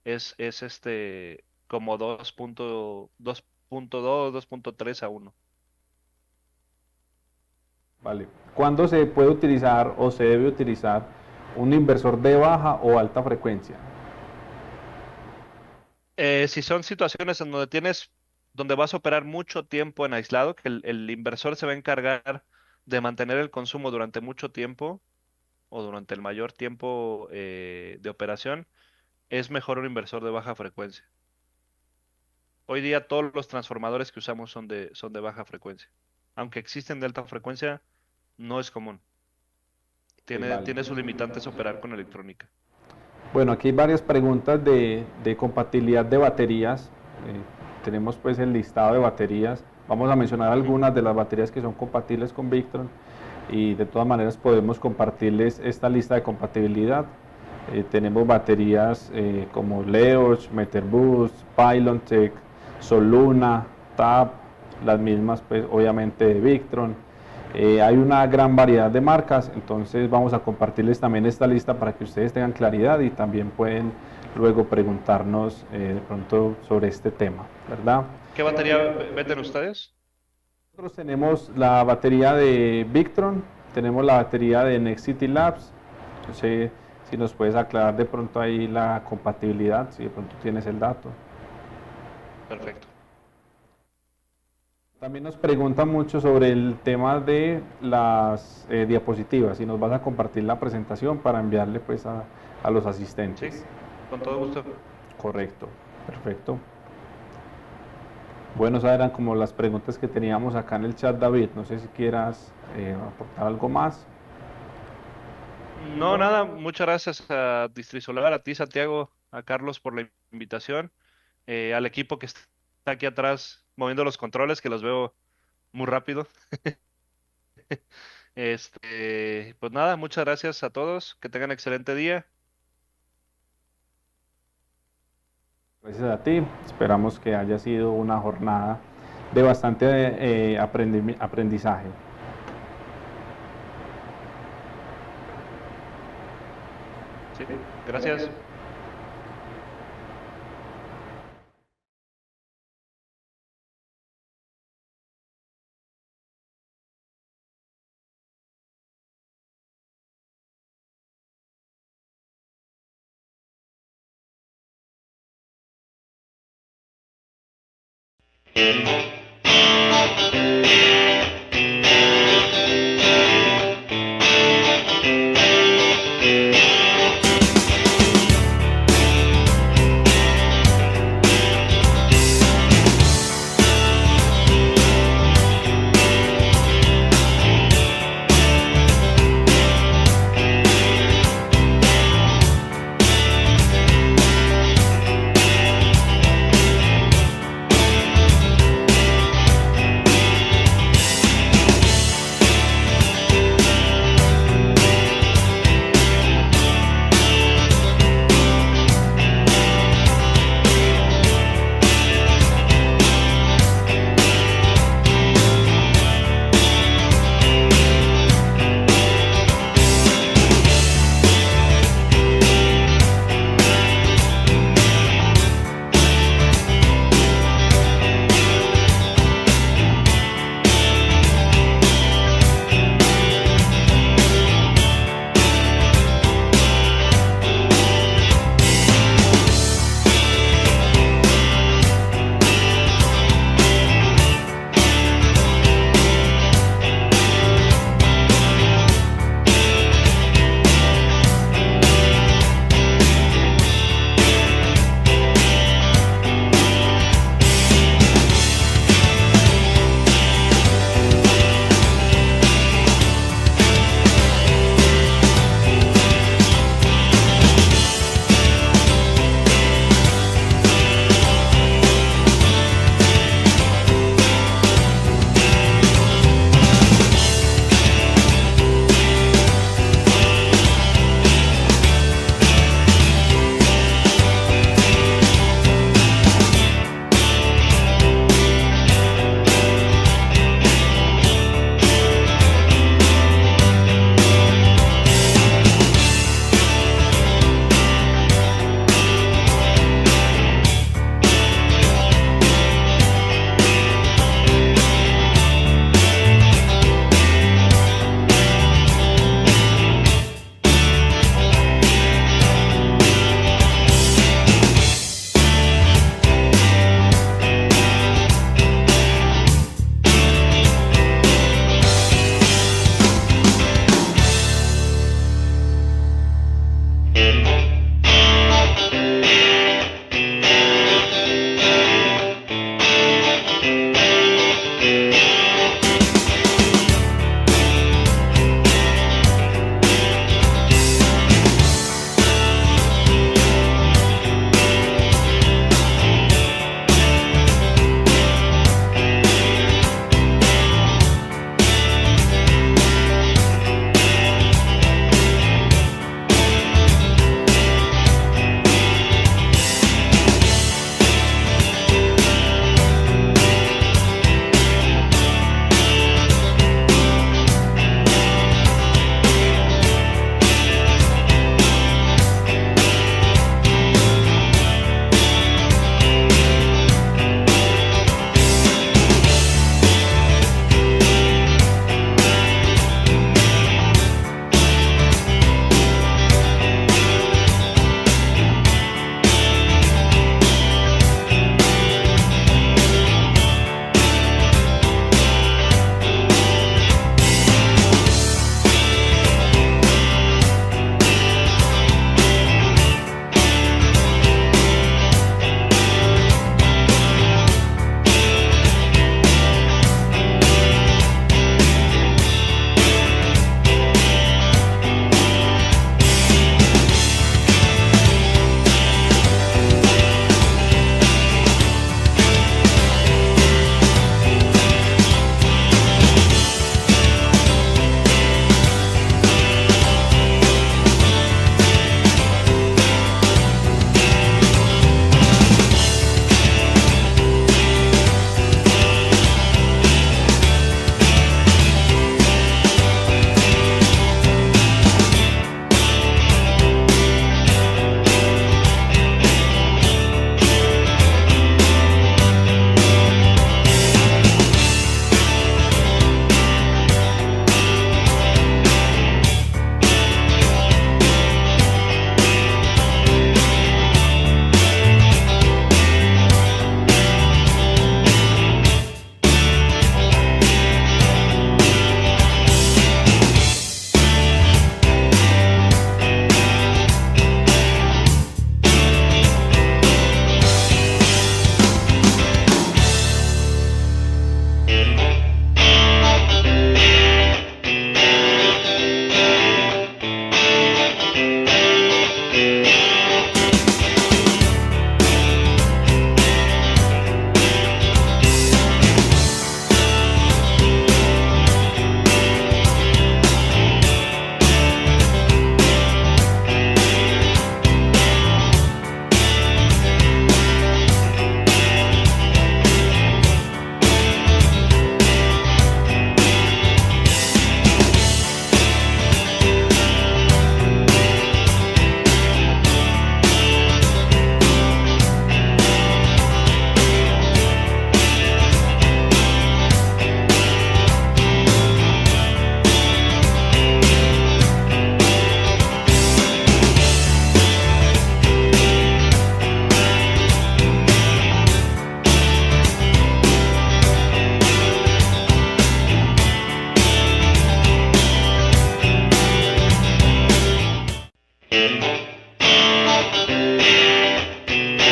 es como 2.2, 2.3 a 1. Vale. ¿Cuándo se puede utilizar o se debe utilizar un inversor de baja o alta frecuencia? Si son situaciones en donde donde vas a operar mucho tiempo en aislado, que el inversor se va a encargar de mantener el consumo durante mucho tiempo o durante el mayor tiempo de operación, es mejor un inversor de baja frecuencia. Hoy día todos los transformadores que usamos son de baja frecuencia. Aunque existen de alta frecuencia, no es común. Ok, vale. Tiene sus limitantes operar con electrónica. Bueno, aquí hay varias preguntas de compatibilidad de baterías. Tenemos pues el listado de baterías. Vamos a mencionar algunas de las baterías que son compatibles con Victron y de todas maneras podemos compartirles esta lista de compatibilidad. Tenemos baterías como Leoch, Meterboost, Pylontech, Soluna, TAP, las mismas pues obviamente de Victron. Hay una gran variedad de marcas, entonces vamos a compartirles también esta lista para que ustedes tengan claridad y también pueden luego preguntarnos de pronto sobre este tema, ¿verdad? ¿Qué batería venden ustedes? Nosotros tenemos la batería de Victron, tenemos la batería de Next City Labs. No sé si nos puedes aclarar de pronto ahí la compatibilidad, si de pronto tienes el dato. Perfecto. También nos preguntan mucho sobre el tema de las diapositivas, si nos vas a compartir la presentación para enviarle pues a los asistentes. Sí, con todo gusto. Correcto, perfecto. Bueno, esas eran como las preguntas que teníamos acá en el chat, David. No sé si quieras aportar algo más. No, nada, muchas gracias a Distrisolar, a ti, Santiago, a Carlos por la invitación, al equipo que está aquí atrás moviendo los controles, que los veo muy rápido. Pues nada, muchas gracias a todos, que tengan excelente día. Gracias a ti. Esperamos que haya sido una jornada de bastante aprendizaje. Sí, gracias.